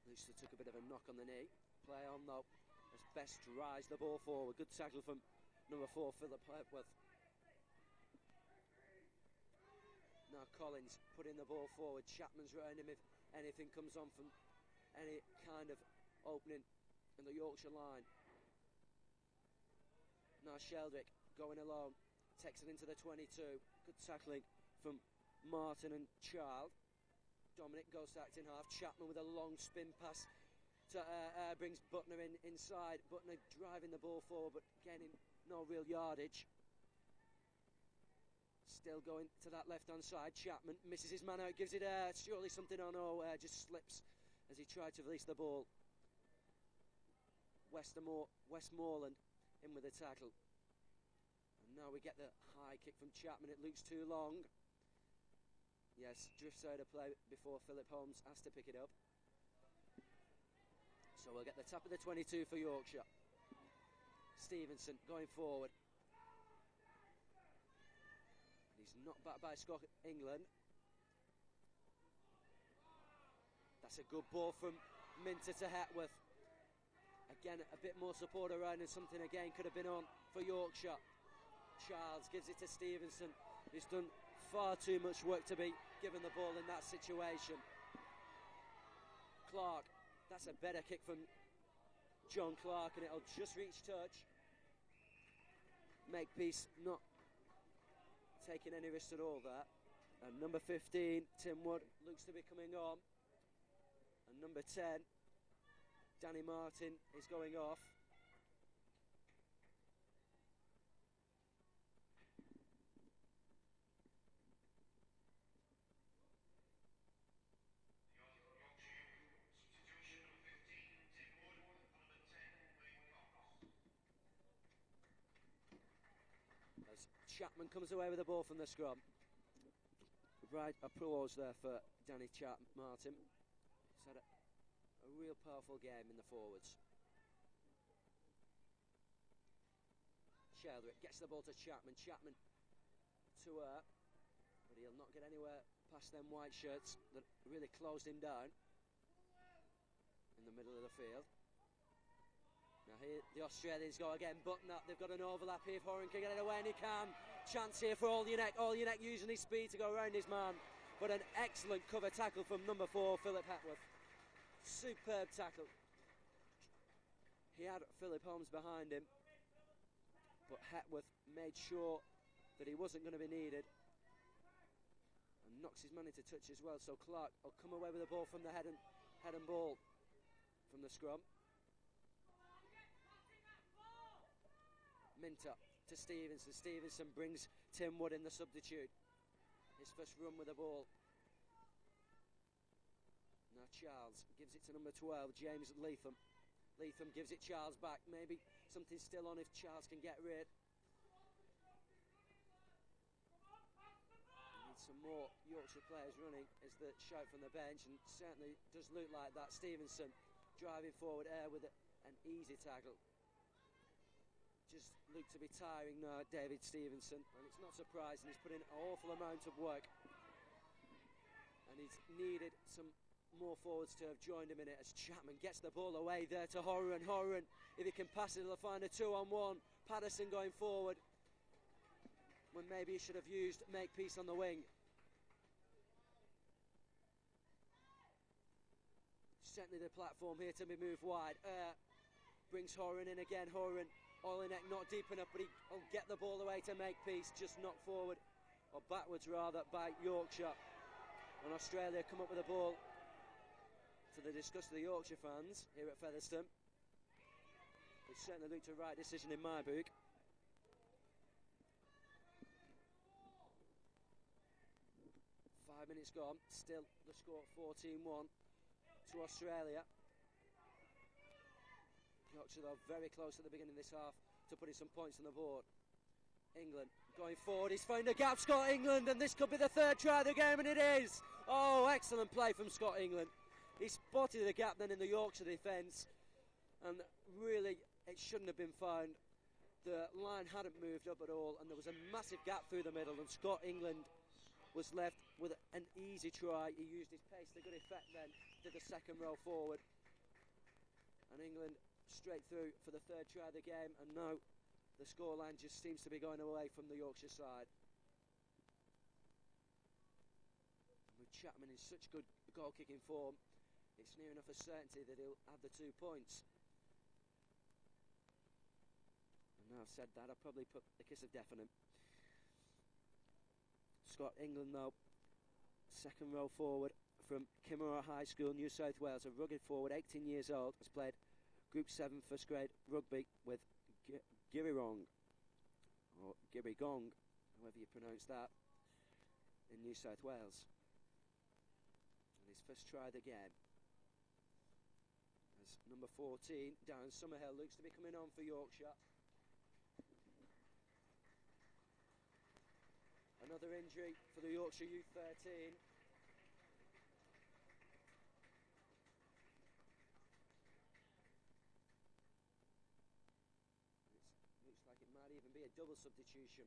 Looster took a bit of a knock on the knee. Play on though, as Best drives the ball forward. Good tackle from number 4, Philip Hepworth. Now Collins putting the ball forward. Chapman's round him if anything comes on from any kind of opening in the Yorkshire line. Now Sheldrick going alone, takes it into the 22. Good tackling from Martin and Child. Dominic Gosacked in half. Chapman with a long spin pass to brings Butner inside. Butner driving the ball forward but gaining no real yardage. Still going to that left-hand side. Chapman misses his man out, gives it surely something on. Just slips as he tried to release the ball. Westmoreland in with the tackle. And now we get the high kick from Chapman. It looks too long. Yes, drifts out of play before Philip Holmes has to pick it up. So we'll get the tap of the 22 for Yorkshire. Stevenson going forward. He's knocked back by Scott England. That's a good ball from Minter to Hepworth. Again, a bit more support around and something again could have been on for Yorkshire. Charles gives it to Stevenson. He's done far too much work to be given the ball in that situation. Clark, that's a better kick from John Clark, and it'll just reach touch. Makepeace not taking any risk at all there. And number 15, Tim Wood, looks to be coming on. And number 10, Danny Martin, is going off. Chapman comes away with the ball from the scrum. Right applause there for Danny Martin. He's had a real powerful game in the forwards. Sheldrick gets the ball to Chapman. Chapman to her, but he'll not get anywhere past them white shirts that really closed him down in the middle of the field. Now here the Australians go again, Butner, they've got an overlap here. If Horan can get it away, and he can. Chance here for Oljunek using his speed to go around his man. But an excellent cover tackle from number 4, Philip Hepworth. Superb tackle. He had Philip Holmes behind him, but Hepworth made sure that he wasn't going to be needed and knocks his man into touch as well. So Clark will come away with the ball from the head and ball from the scrum. Minter to Stevenson. Stevenson brings Tim Wood in, the substitute. His first run with the ball. Now Charles gives it to number 12, James Leatham. Leatham gives it Charles back. Maybe something still on if Charles can get rid. Need some more Yorkshire players running is the shout from the bench, and certainly does look like that. Stevenson driving forward with an easy tackle. Just looked to be tiring now, David Stevenson, and it's not surprising. He's put in an awful amount of work, and he's needed some more forwards to have joined him in it as Chapman gets the ball away there to Horan. Horan, if he can pass it, he'll find a 2-on-1. Patterson going forward when maybe he should have used Makepeace on the wing. certainly the platform here to be moved wide. Brings Horan in again. Horan, Olenek not deep enough, but he'll get the ball away to make peace. Just knocked forward, or backwards rather, by Yorkshire. And Australia come up with the ball, to the disgust of the Yorkshire fans here at Featherstone. It certainly looked a right decision in my book. Minutes gone, still the score 14-1 to Australia. Yorkshire though very close at the beginning of this half to putting some points on the board. England going forward, he's found a gap, Scott England, and this could be the third try of the game, and it is! Oh, excellent play from Scott England. He spotted the gap then in the Yorkshire defence, and really it shouldn't have been found. The line hadn't moved up at all, and there was a massive gap through the middle, and Scott England was left with an easy try. He used his pace to good effect then, did the second row forward. And England straight through for the third try of the game, and now the scoreline just seems to be going away from the Yorkshire side. And with Chapman in such good goal-kicking form, it's near enough a certainty that he'll add the 2 points. And now I've said that, I'll probably put the kiss of death on him. Scott England though, second row forward from Kimura High School, New South Wales, a rugged forward, 18 years old, has played Group 7 first grade rugby with Girigong, or Girigong, however you pronounce that, in New South Wales. And his first try of the game. As number 14, Darren Summerhill, looks to be coming on for Yorkshire. Another injury for the Yorkshire U13. Looks like it might even be a double substitution.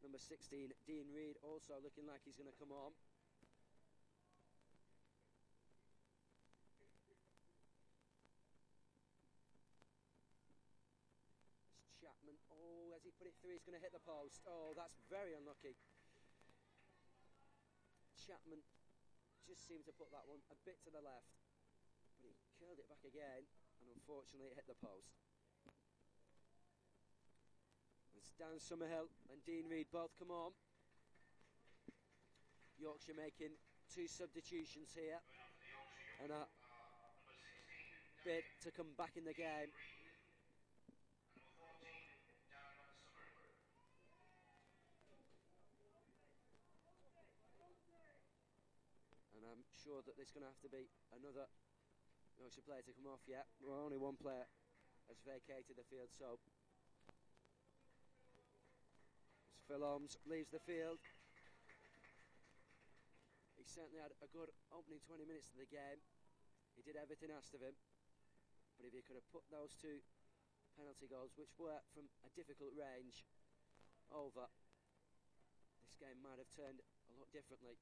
Number 16, Dean Reid, also looking like he's going to come on. It's Chapman. Oh, as he put it through, he's going to hit the post. Oh, that's very unlucky. Chapman just seemed to put that one a bit to the left, but he curled it back again, and unfortunately it hit the post. As Dan Summerhill and Dean Reid both come on. Yorkshire making 2 substitutions here, and a bid to come back in the game. I'm sure that there's going to have to be another Yorkshire player to come off yet. Well, only one player has vacated the field, so as Phil Holmes leaves the field, he certainly had a good opening 20 minutes of the game. He did everything asked of him, but if he could have put those 2 penalty goals, which were from a difficult range, over, this game might have turned a lot differently.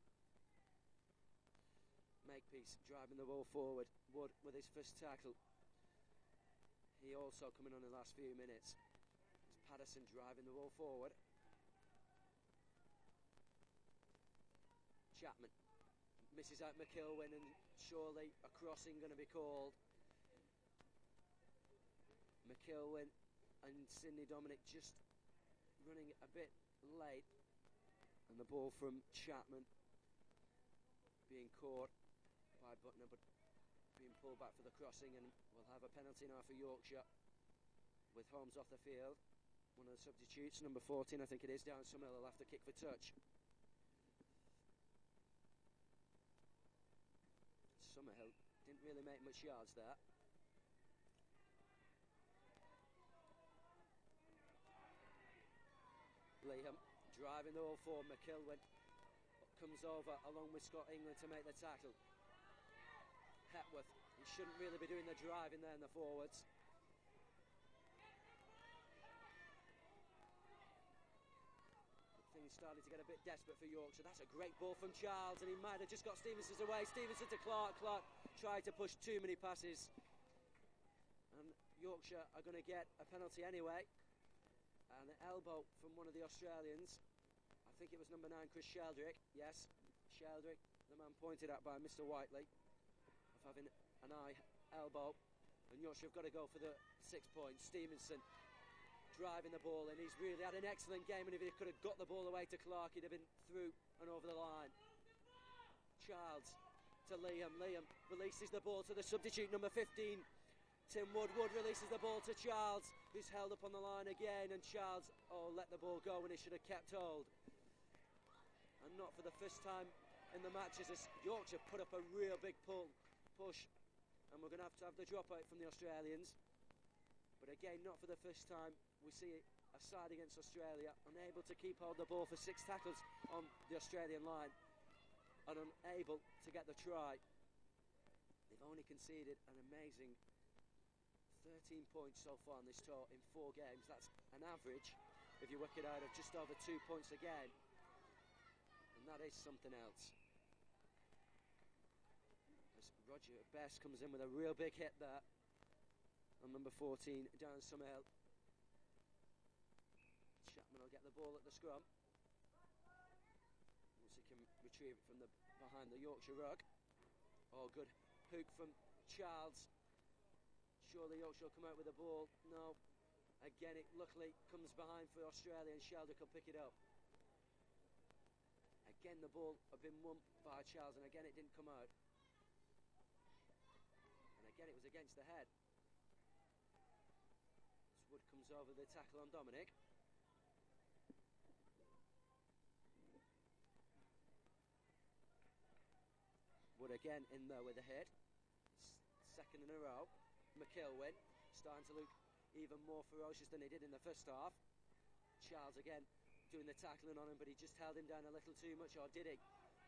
Makepeace driving the ball forward. Wood with his first tackle. He also coming on in the last few minutes. It's Patterson driving the ball forward. Chapman misses out McIlwyn, and surely a crossing going to be called. McIlwyn and Sidney Dominic just running a bit late, and the ball from Chapman being caught by Butner, but being pulled back for the crossing, and we'll have a penalty now for Yorkshire with Holmes off the field. One of the substitutes, number 14 I think it is, Darren Summerhill, will have to kick for touch. Summerhill didn't really make much yards there. Liam driving the ball forward. McIlwyn comes over along with Scott England to make the tackle. Hepworth, he shouldn't really be doing the driving there in the forwards. Things starting to get a bit desperate for Yorkshire. That's a great ball from Charles, and he might have just got Stevenson's away. Stevenson to Clark. Clark tried to push too many passes, and Yorkshire are going to get a penalty anyway. And an elbow from one of the Australians. I think it was number 9, Chris Sheldrick. Yes, Sheldrick, the man pointed at by Mr. Whiteley, of having an eye elbow, and Yorkshire have got to go for the 6 points. Stevenson driving the ball in. He's really had an excellent game, and if he could have got the ball away to Clark, he'd have been through and over the line. Childs to Liam. Liam releases the ball to the substitute number 15, Tim Wood. Wood releases the ball to Childs, who's held up on the line again, and Childs, let the ball go when he should have kept hold. And not for the first time in the matches as Yorkshire put up a real big push, and we're going to have the dropout from the Australians. But again, not for the first time, we see a side against Australia unable to keep hold of the ball for 6 tackles on the Australian line and unable to get the try. They've only conceded an amazing 13 points so far in this tour in 4 games. That's an average, if you work it out, of just over 2 points a game, and that is something else. As Roger Best comes in with a real big hit there on number 14, Darren Summerhill. Chapman will get the ball at the scrum once he can retrieve it from behind the Yorkshire ruck. Good hook from Childs. Surely Yorkshire will come out with the ball. No. Again, it luckily comes behind for Australia, and Sheldrake will pick it up. Again, the ball had been won by Childs, and again it didn't come out. And again, it was against the head. Wood comes over the tackle on Dominic. Wood again in there with a hit. Second in a row. McIlwin starting to look even more ferocious than he did in the first half. Charles again doing the tackling on him, but he just held him down a little too much, or did he?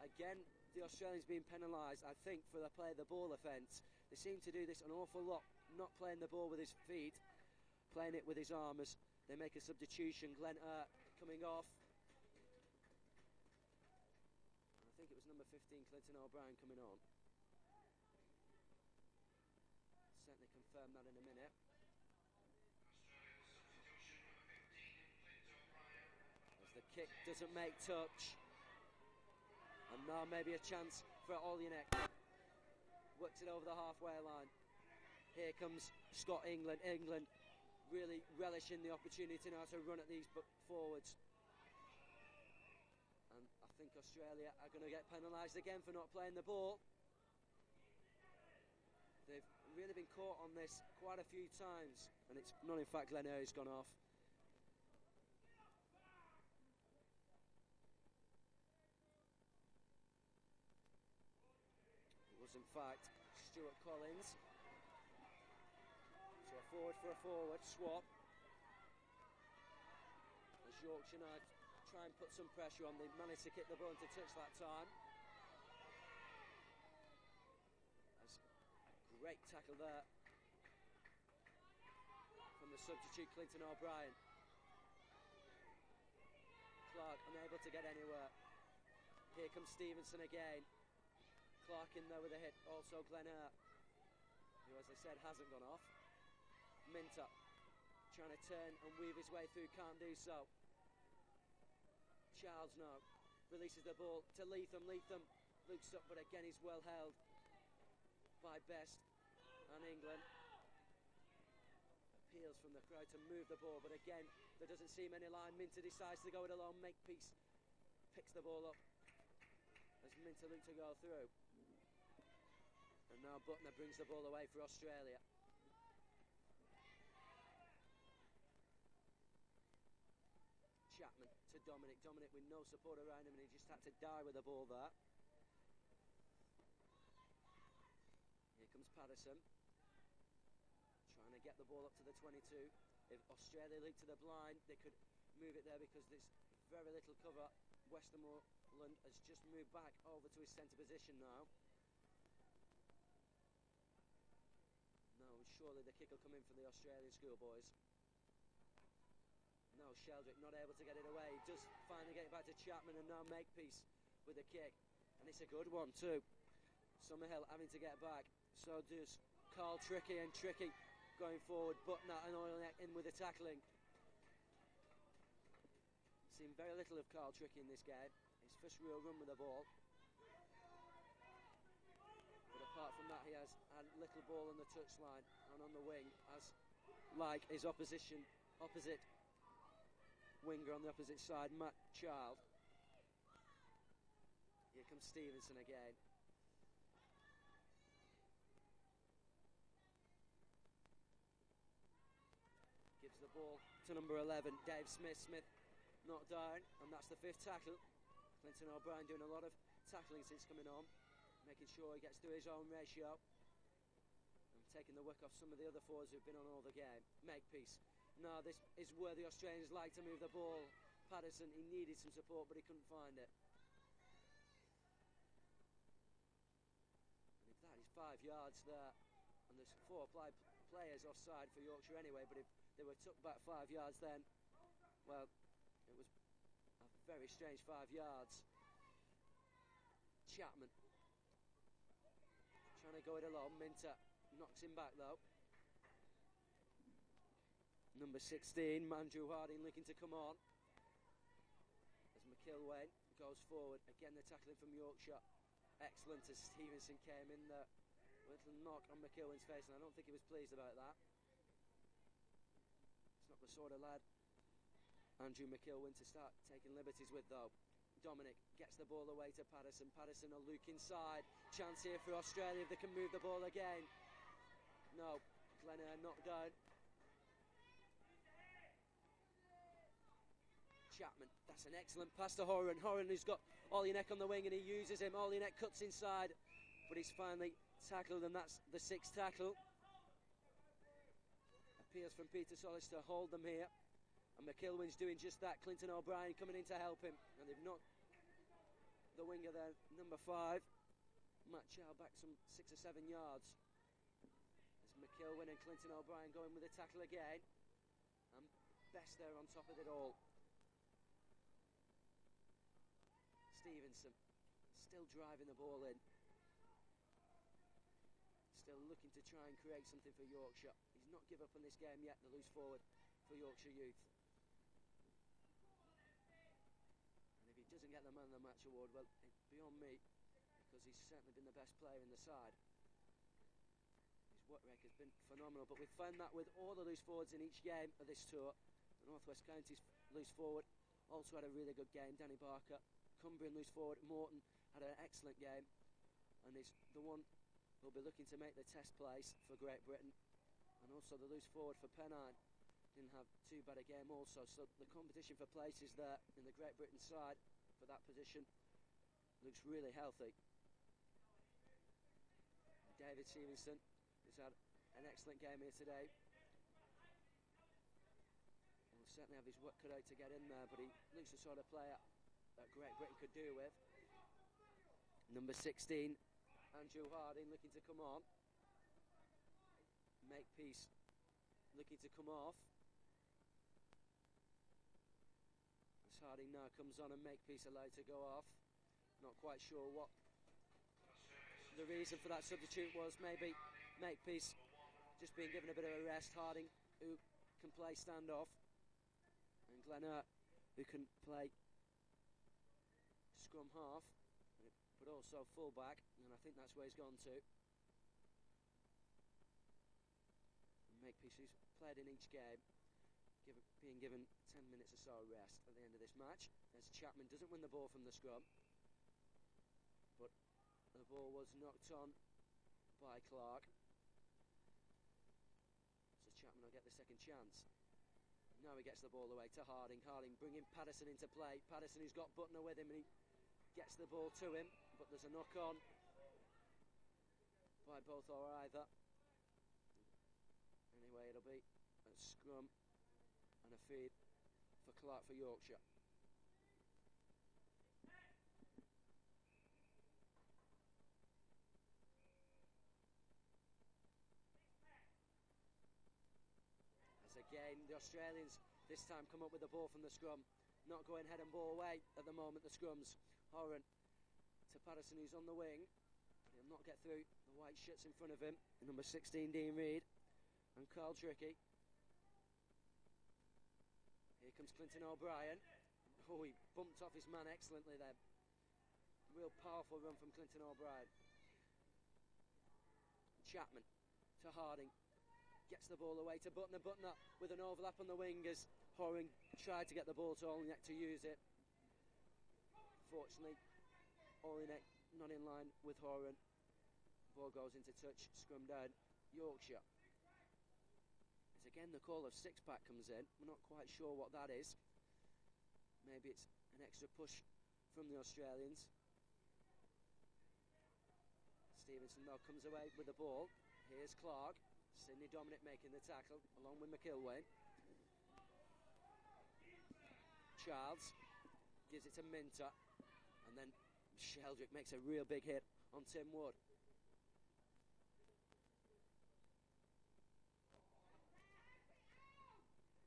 Again, the Australians being penalised, I think, for the play of the ball offence. They seem to do this an awful lot, not playing the ball with his feet, playing it with his arm as they make a substitution. Glenn coming off. I think it was number 15, Clinton O'Brien, coming on. Certainly confirm that in a minute. As the kick doesn't make touch. And now maybe a chance for Olyanek. Works it over the halfway line. Here comes Scott England. England really relishing the opportunity now to run at these forwards. And I think Australia are going to get penalised again for not playing the ball. They've really been caught on this quite a few times, and it's not in fact Glenn Ayres gone off. It was in fact Stuart Collins. So a forward for a forward swap. As Yorkshire now try and put some pressure on, they've managed to kick the ball into touch that time. Great tackle there from the substitute Clinton O'Brien. Clark unable to get anywhere. Here comes Stevenson again. Clark in there with a hit. Also Glenn Ayres, who, as I said, hasn't gone off. Minter trying to turn and weave his way through, can't do so. Childs now releases the ball to Leatham. Leatham looks up, but again he's well held by Best. And England appeals from the crowd to move the ball, but again there doesn't seem any line. Minter decides to go it alone. Makepeace picks the ball up as Minter looks to go through, and now Butner brings the ball away for Australia. Chapman to Dominic. Dominic with no support around him, and he just had to die with the ball there. Here comes Patterson, trying to get the ball up to the 22. If Australia lead to the blind, they could move it there because there's very little cover. Westmoreland has just moved back over to his centre position now. No, surely the kick will come in for the Australian schoolboys. No, Sheldrake not able to get it away. He does finally get it back to Chapman, and now Makepeace with a kick. And it's a good one too. Summerhill having to get back. So does Carl Tricky, and Tricky going forward. Butner and Olyanek in with the tackling. Seen very little of Carl Tricky in this game. His first real run with the ball. But Apart from that, he has a little ball on the touchline and on the wing, as like his opposite winger on the opposite side, Matt Child. Here comes Stevenson again. Gives the ball to number 11, Dave Smith. Smith knocked down, and that's the 5th tackle. Clinton O'Brien doing a lot of tackling since coming on, making sure he gets to his own ratio and taking the work off some of the other forwards who've been on all the game. Makepeace. Now this is where the Australians like to move the ball. Patterson, he needed some support, but he couldn't find it. And if that is 5 yards there, and there's 4 players offside for Yorkshire anyway, but if they were took back 5 yards then, well, it was a very strange 5 yards. Chapman trying to go it alone. Minter knocks him back though. Number 16, Andrew Harding, looking to come on as McIlwain goes forward. Again, the tackling from Yorkshire excellent as Stevenson came in there. A little knock on McIlwain's face, and I don't think he was pleased about that. It's not the sort of lad Andrew McIlwain to start taking liberties with though. Dominic gets the ball away to Patterson. Patterson will look inside. Chance here for Australia if they can move the ball again. No, Glenn knocked down. Chapman, that's an excellent pass to Horan. Horan who's got Olienek on the wing and he uses him. Olienek cuts inside, but he's finally tackled, and that's the 6th tackle. Appeals from Peter Solis to hold them here, and McIlwain's doing just that. Clinton O'Brien coming in to help him, and they've knocked the winger there, number 5, Matt Chow, back some 6 or 7 yards. As McIlwain and Clinton O'Brien going with the tackle again, and Best there on top of it all. Stevenson still driving the ball in, still looking to try and create something for Yorkshire. He's not give up on this game yet, the loose forward for Yorkshire Youth. And if he doesn't get the Man of the Match award, well, it's beyond me, because he's certainly been the best player in the side. His work rate has been phenomenal, but we've found that with all the loose forwards in each game of this tour. The North West Counties loose forward also had a really good game, Danny Barker. Cumbrian loose forward Morton had an excellent game, and is the one who'll be looking to make the test place for Great Britain. And also the loose forward for Pennine didn't have too bad a game also, so the competition for places there in the Great Britain side for that position looks really healthy. And David Stevenson has had an excellent game here today. He'll certainly have his work cut out to get in there, but he looks the sort of player that Great Britain could do with. Number 16, Andrew Harding, looking to come on. Makepeace looking to come off. As Harding now comes on and Makepeace allowed to go off. Not quite sure what the reason for that substitute was. Maybe Makepeace just being given a bit of a rest. Harding, who can play standoff, and Glenn who can play scrum half, but also full back, and I think that's where he's gone to. Makepeace, who's played in each game, being given 10 minutes or so rest at the end of this match, as Chapman doesn't win the ball from the scrum, but the ball was knocked on by Clark, so Chapman will get the second chance. Now he gets the ball away to Harding. Harding bringing Patterson into play. Patterson, who's got Butner with him, and he gets the ball to him, but there's a knock on by both or either. Anyway, it'll be a scrum and a feed for Clark for Yorkshire. As again, the Australians this time come up with the ball from the scrum. Not going head and ball away at the moment, the scrums. Horan to Patterson, who's on the wing. He'll not get through the white shirts in front of him. Number 16, Dean Reid. And Carl Trickey. Here comes Clinton O'Brien. Oh, he bumped off his man excellently there. Real powerful run from Clinton O'Brien. Chapman to Harding. Gets the ball away to Butner. Butner with an overlap on the wing as Horan tried to get the ball to Olenek to use it. Fortunately, Olenek not in line with Horan. Ball goes into touch, scrum down, Yorkshire. As again the call of six-pack comes in. We're not quite sure what that is. Maybe it's an extra push from the Australians. Stevenson though comes away with the ball. Here's Clark. Sidney Dominic making the tackle along with McIlwain. Childs gives it to Minter, and then Sheldrick makes a real big hit on Tim Wood.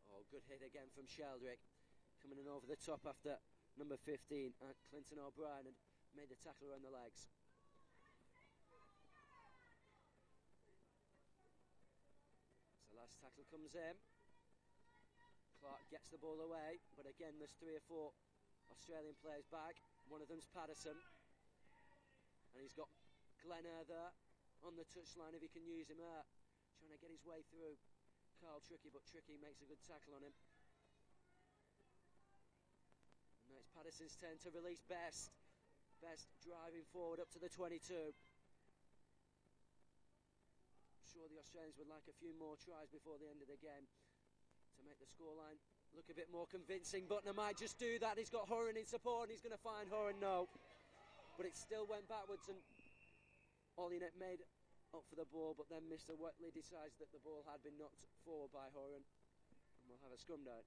Oh, good hit again from Sheldrick, coming in over the top after number 15, Clinton O'Brien, had made the tackle around the legs. So last tackle comes in. Clark gets the ball away, but again there's 3 or 4 Australian players back. One of them's Patterson, and he's got Glenner there on the touchline if he can use him there, trying to get his way through Carl Tricky, but Tricky makes a good tackle on him. And now it's Patterson's turn to release Best. Best driving forward up to the 22. I'm sure the Australians would like a few more tries before the end of the game to make the scoreline look a bit more convincing. Butner might just do that. He's got Horan in support, and he's going to find Horan. No, but it still went backwards, and Olenek made up for the ball, but then Mr. Watley decides that the ball had been knocked forward by Horan, and we'll have a scrum down.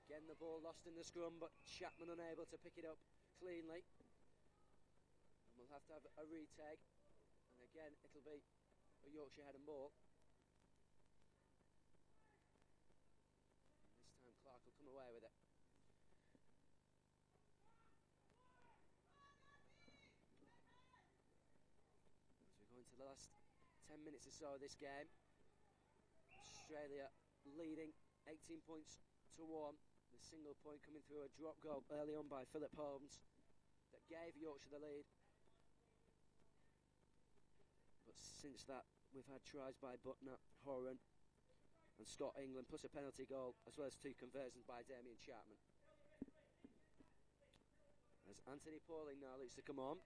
Again the ball lost in the scrum, but Chapman unable to pick it up cleanly. We'll have to have a retake, and again it'll be a Yorkshire head and ball. And this time Clark will come away with it. As we go into the last 10 minutes or so of this game, Australia leading 18 points to 1. The single point coming through a drop goal early on by Philip Holmes that gave Yorkshire the lead. But since that, we've had tries by Butner, Horan and Scott England, plus a penalty goal, as well as 2 conversions by Damien Chapman. As Anthony Pauling now looks to come on.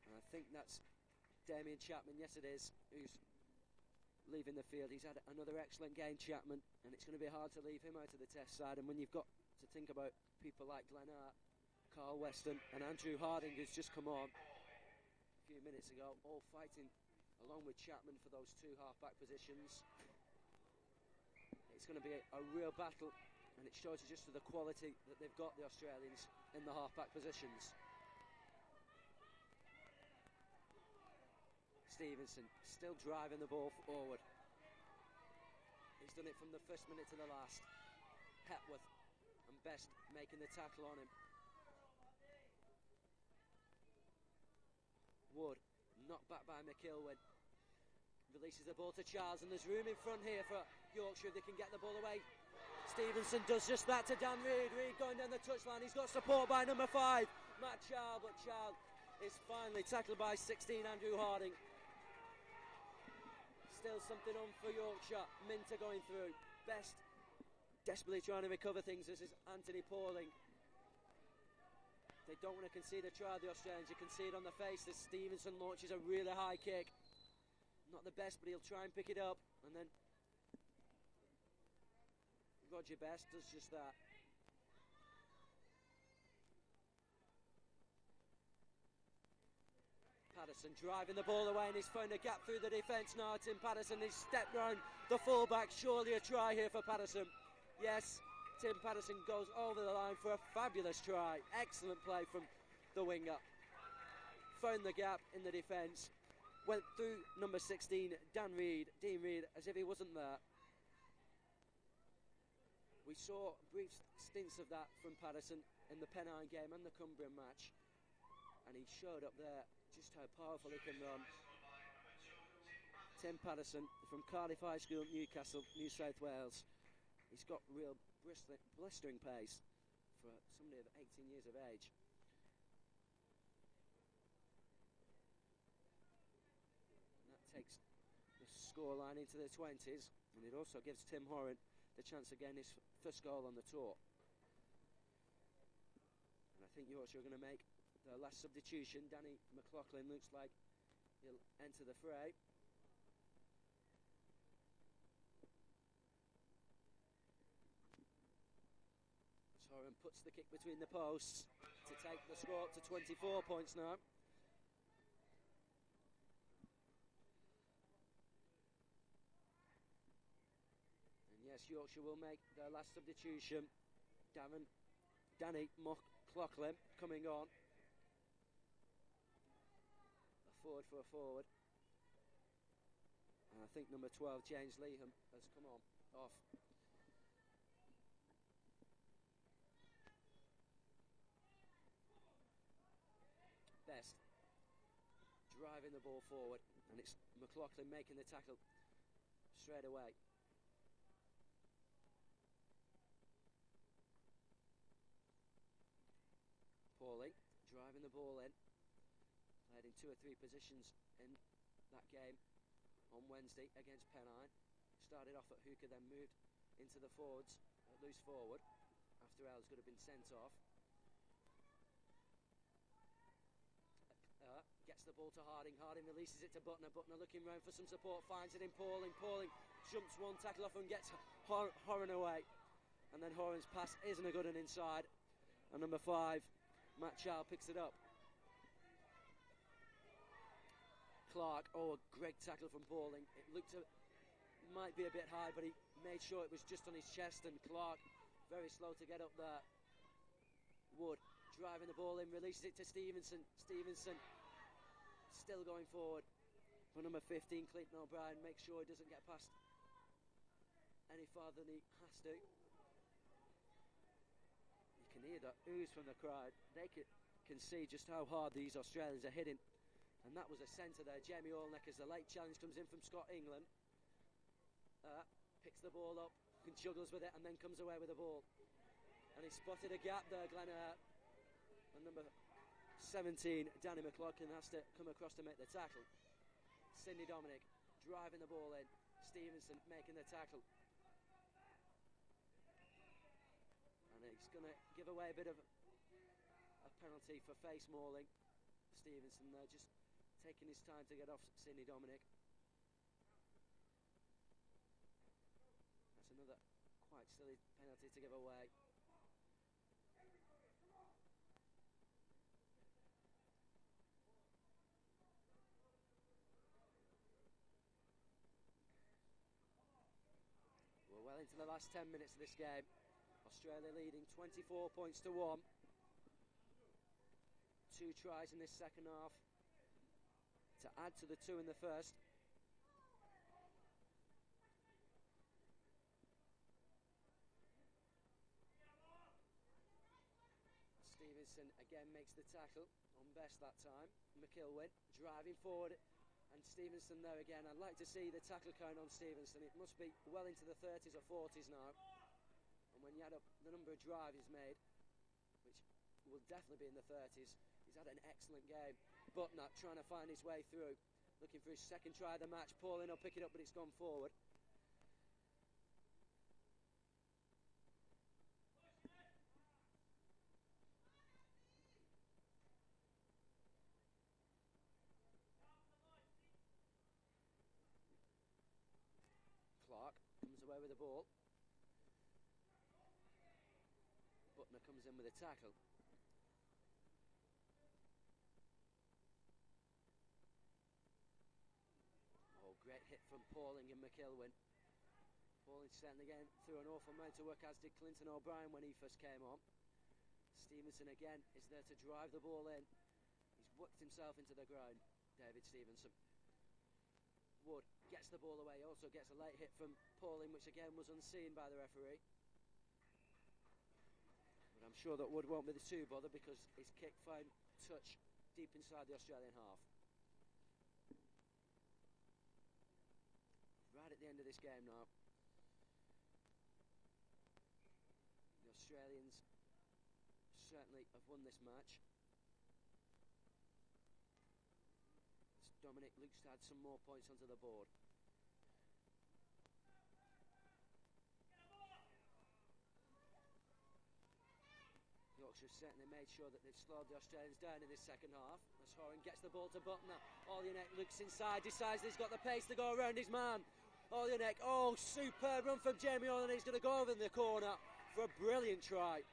And I think that's Damien Chapman, yes it is, who's leaving the field. He's had another excellent game, Chapman, and it's going to be hard to leave him out of the test side. And when you've got to think about people like Glenart, Carl Weston and Andrew Harding, who's just come on a few minutes ago, all fighting along with Chapman for those 2 half-back positions, it's going to be a real battle, and it shows you just the quality that they've got, the Australians, in the half-back positions. Stevenson still driving the ball forward. He's done it from the first minute to the last. Hepworth and Best making the tackle on him. Wood knocked back by McIlwain. Releases the ball to Charles, and there's room in front here for Yorkshire if they can get the ball away. Stevenson does just that to Dan Reid. Reid going down the touchline. He's got support by number 5, Matt Child, but Child is finally tackled by 16, Andrew Harding. Still something on for Yorkshire. Minter going through. Best desperately trying to recover things. This is Anthony Pauling. They don't want to concede a try, the Australians. You can see it on the face as Stevenson launches a really high kick. Not the best, but he'll try and pick it up. And then Roger Best does just that. Patterson driving the ball away, and he's found a gap through the defence now. Tim Patterson, he's stepped round the fullback. Surely a try here for Patterson. Yes, Tim Patterson goes over the line for a fabulous try. Excellent play from the winger. Found the gap in the defence. Went through number 16, Dean Reid, as if he wasn't there. We saw brief stints of that from Patterson in the Pennine game and the Cumbrian match, and he showed up there just how powerful he can run. Tim Patterson from Cardiff High School, Newcastle, New South Wales. He's got real blistering pace for somebody of 18 years of age. And that takes the scoreline into the 20s, and it also gives Tim Horan the chance again his first goal on the tour. And I think Yorkshire are going to make their last substitution. Danny McLaughlin looks like he'll enter the fray. Horan puts the kick between the posts to take the score up to 24 points now. And yes, Yorkshire will make their last substitution. Danny McLaughlin coming on. A forward for a forward. And I think number 12, James Leaham, has come on off. Best driving the ball forward, and it's McLaughlin making the tackle straight away. Pauling driving the ball in, played in 2 or 3 positions in that game on Wednesday against Pennine. Started off at hooker, then moved into the forwards, loose forward, after Ellsgood had been sent off. Gets the ball to Harding. Harding releases it to Butner. Butner looking round for some support, finds it in Pauling. Pauling jumps one tackle off and gets Horan away. And then Horan's pass isn't a good one inside. And number 5, Matt Child, picks it up. Clark, a great tackle from Pauling. It might be a bit high, but he made sure it was just on his chest. And Clark, very slow to get up there. Wood driving the ball in, releases it to Stevenson. Stevenson still going forward for number 15, Clayton O'Brien. Makes sure he doesn't get past any farther than he has to. You can hear the ooze from the crowd. They can see just how hard these Australians are hitting. And that was a centre there, Jamie Allneck, as the late challenge comes in from Scott England. Picks the ball up, juggles with it, and then comes away with the ball. And he spotted a gap there, Glenn Hurt. And number 17, Danny McLaughlin, has to come across to make the tackle. Sidney Dominic driving the ball in. Stevenson making the tackle. And he's going to give away a bit of a penalty for face mauling. Stevenson there, just taking his time to get off Sidney Dominic. That's another quite silly penalty to give away. We're well into the last 10 minutes of this game. Australia leading 24 points to 1. 2 tries in this second half to add to the 2 in the first. Stevenson again makes the tackle on Best that time. McIlwain driving forward, and Stevenson there again. I'd like to see the tackle count on Stevenson. It must be well into the 30s or 40s now. And when you add up the number of drives he's made, which will definitely be in the 30s, he's had an excellent game. Butner trying to find his way through, looking for his second try of the match. Pauling will pick it up, but it's gone forward. Clark comes away with the ball. Butner comes in with a tackle. Great hit from Pauling and McIlwain. Pauling certainly again through an awful amount of work, as did Clinton O'Brien when he first came on. Stevenson again is there to drive the ball in. He's worked himself into the ground, David Stevenson. Wood gets the ball away, also gets a late hit from Pauling, which again was unseen by the referee. But I'm sure that Wood won't be too bothered, because his kick found touch deep inside the Australian half. the end of this game now. The Australians certainly have won this match. As Dominic looks to add some more points onto the board. Yorkshire certainly made sure that they've slowed the Australians down in this second half. As Horan gets the ball to Butner, Olyanek looks inside, decides he's got the pace to go around his man. Olyanek, oh, superb run from Jamie Olyanek. He's going to go over in the corner for a brilliant try.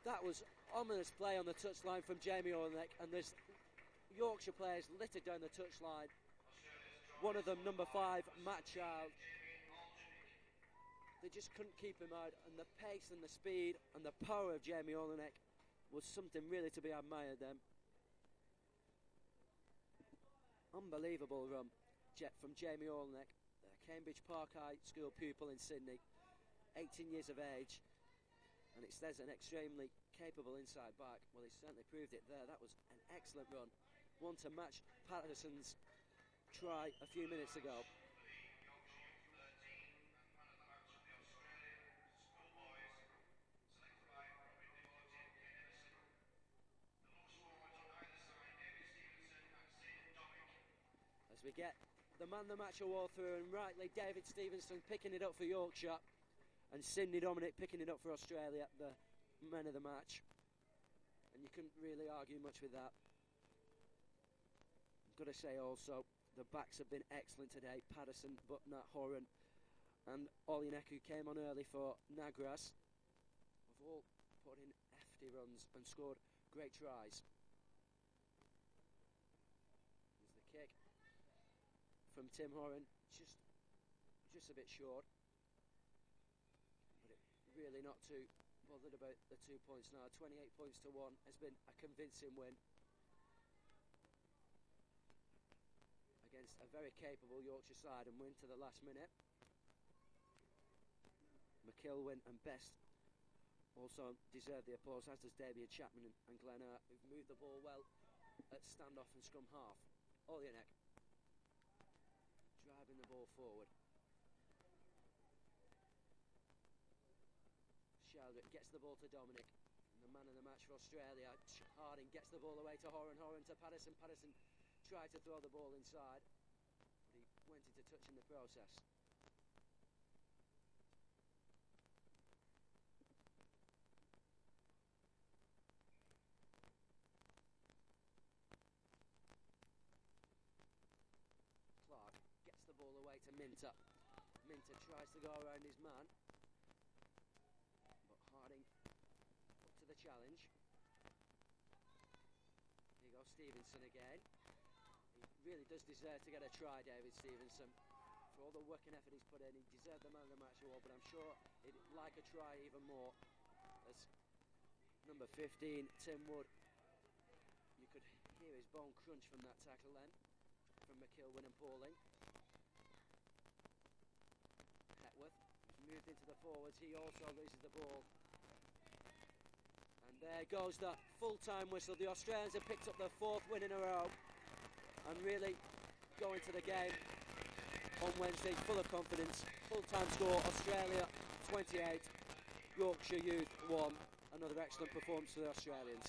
That was ominous play on the touchline from Jamie Olyanek, and there's Yorkshire players littered down the touchline. One of them, number 5, Matt Child. They just couldn't keep him out, and the pace and the speed and the power of Jamie Olyanek was something really to be admired then. Unbelievable run from Jamie Olyanek, a Cambridge Park High School pupil in Sydney, 18 years of age, and it says an extremely capable inside back. Well, he certainly proved it there. That was an excellent run, one to match Patterson's try a few minutes ago. As we get the man of the match award through, and rightly David Stevenson picking it up for Yorkshire and Sidney Dominic picking it up for Australia, the man of the match, and you couldn't really argue much with that. I've got to say also the backs have been excellent today. Patterson, Butner, Horan and Olyanek, who came on early for Nagras, have all put in hefty runs and scored great tries. There's the kick from Tim Horan, just a bit short, but really not too bothered about the 2 points now. 28 points to 1 has been a convincing win against a very capable Yorkshire side, and win to the last minute. McIlwyn and Best also deserve the applause, as does Davian Chapman and Glenn Hart, who've moved the ball well at standoff and scrum half. Olyanek driving the ball forward. Sheldrick gets the ball to Dominic, and the man of the match for Australia. Harding gets the ball away to Horan, Horan to Patterson. Patterson tried to throw the ball inside, but he went into touch in the process. Ball away to Minter. Minter tries to go around his man, but Harding up to the challenge. Here goes Stevenson again. He really does deserve to get a try, David Stevenson, for all the work and effort he's put in. He deserved the man of the match award, but I'm sure he'd like a try even more. As number 15, Tim Wood, you could hear his bone crunch from that tackle then, from McIlwyn and Pauling. Moved into the forwards, he also loses the ball, and there goes the full-time whistle. The Australians have picked up their 4th win in a row and really go into the game on Wednesday full of confidence. Full-time score, Australia 28, Yorkshire Youth 1. Another excellent performance for the Australians.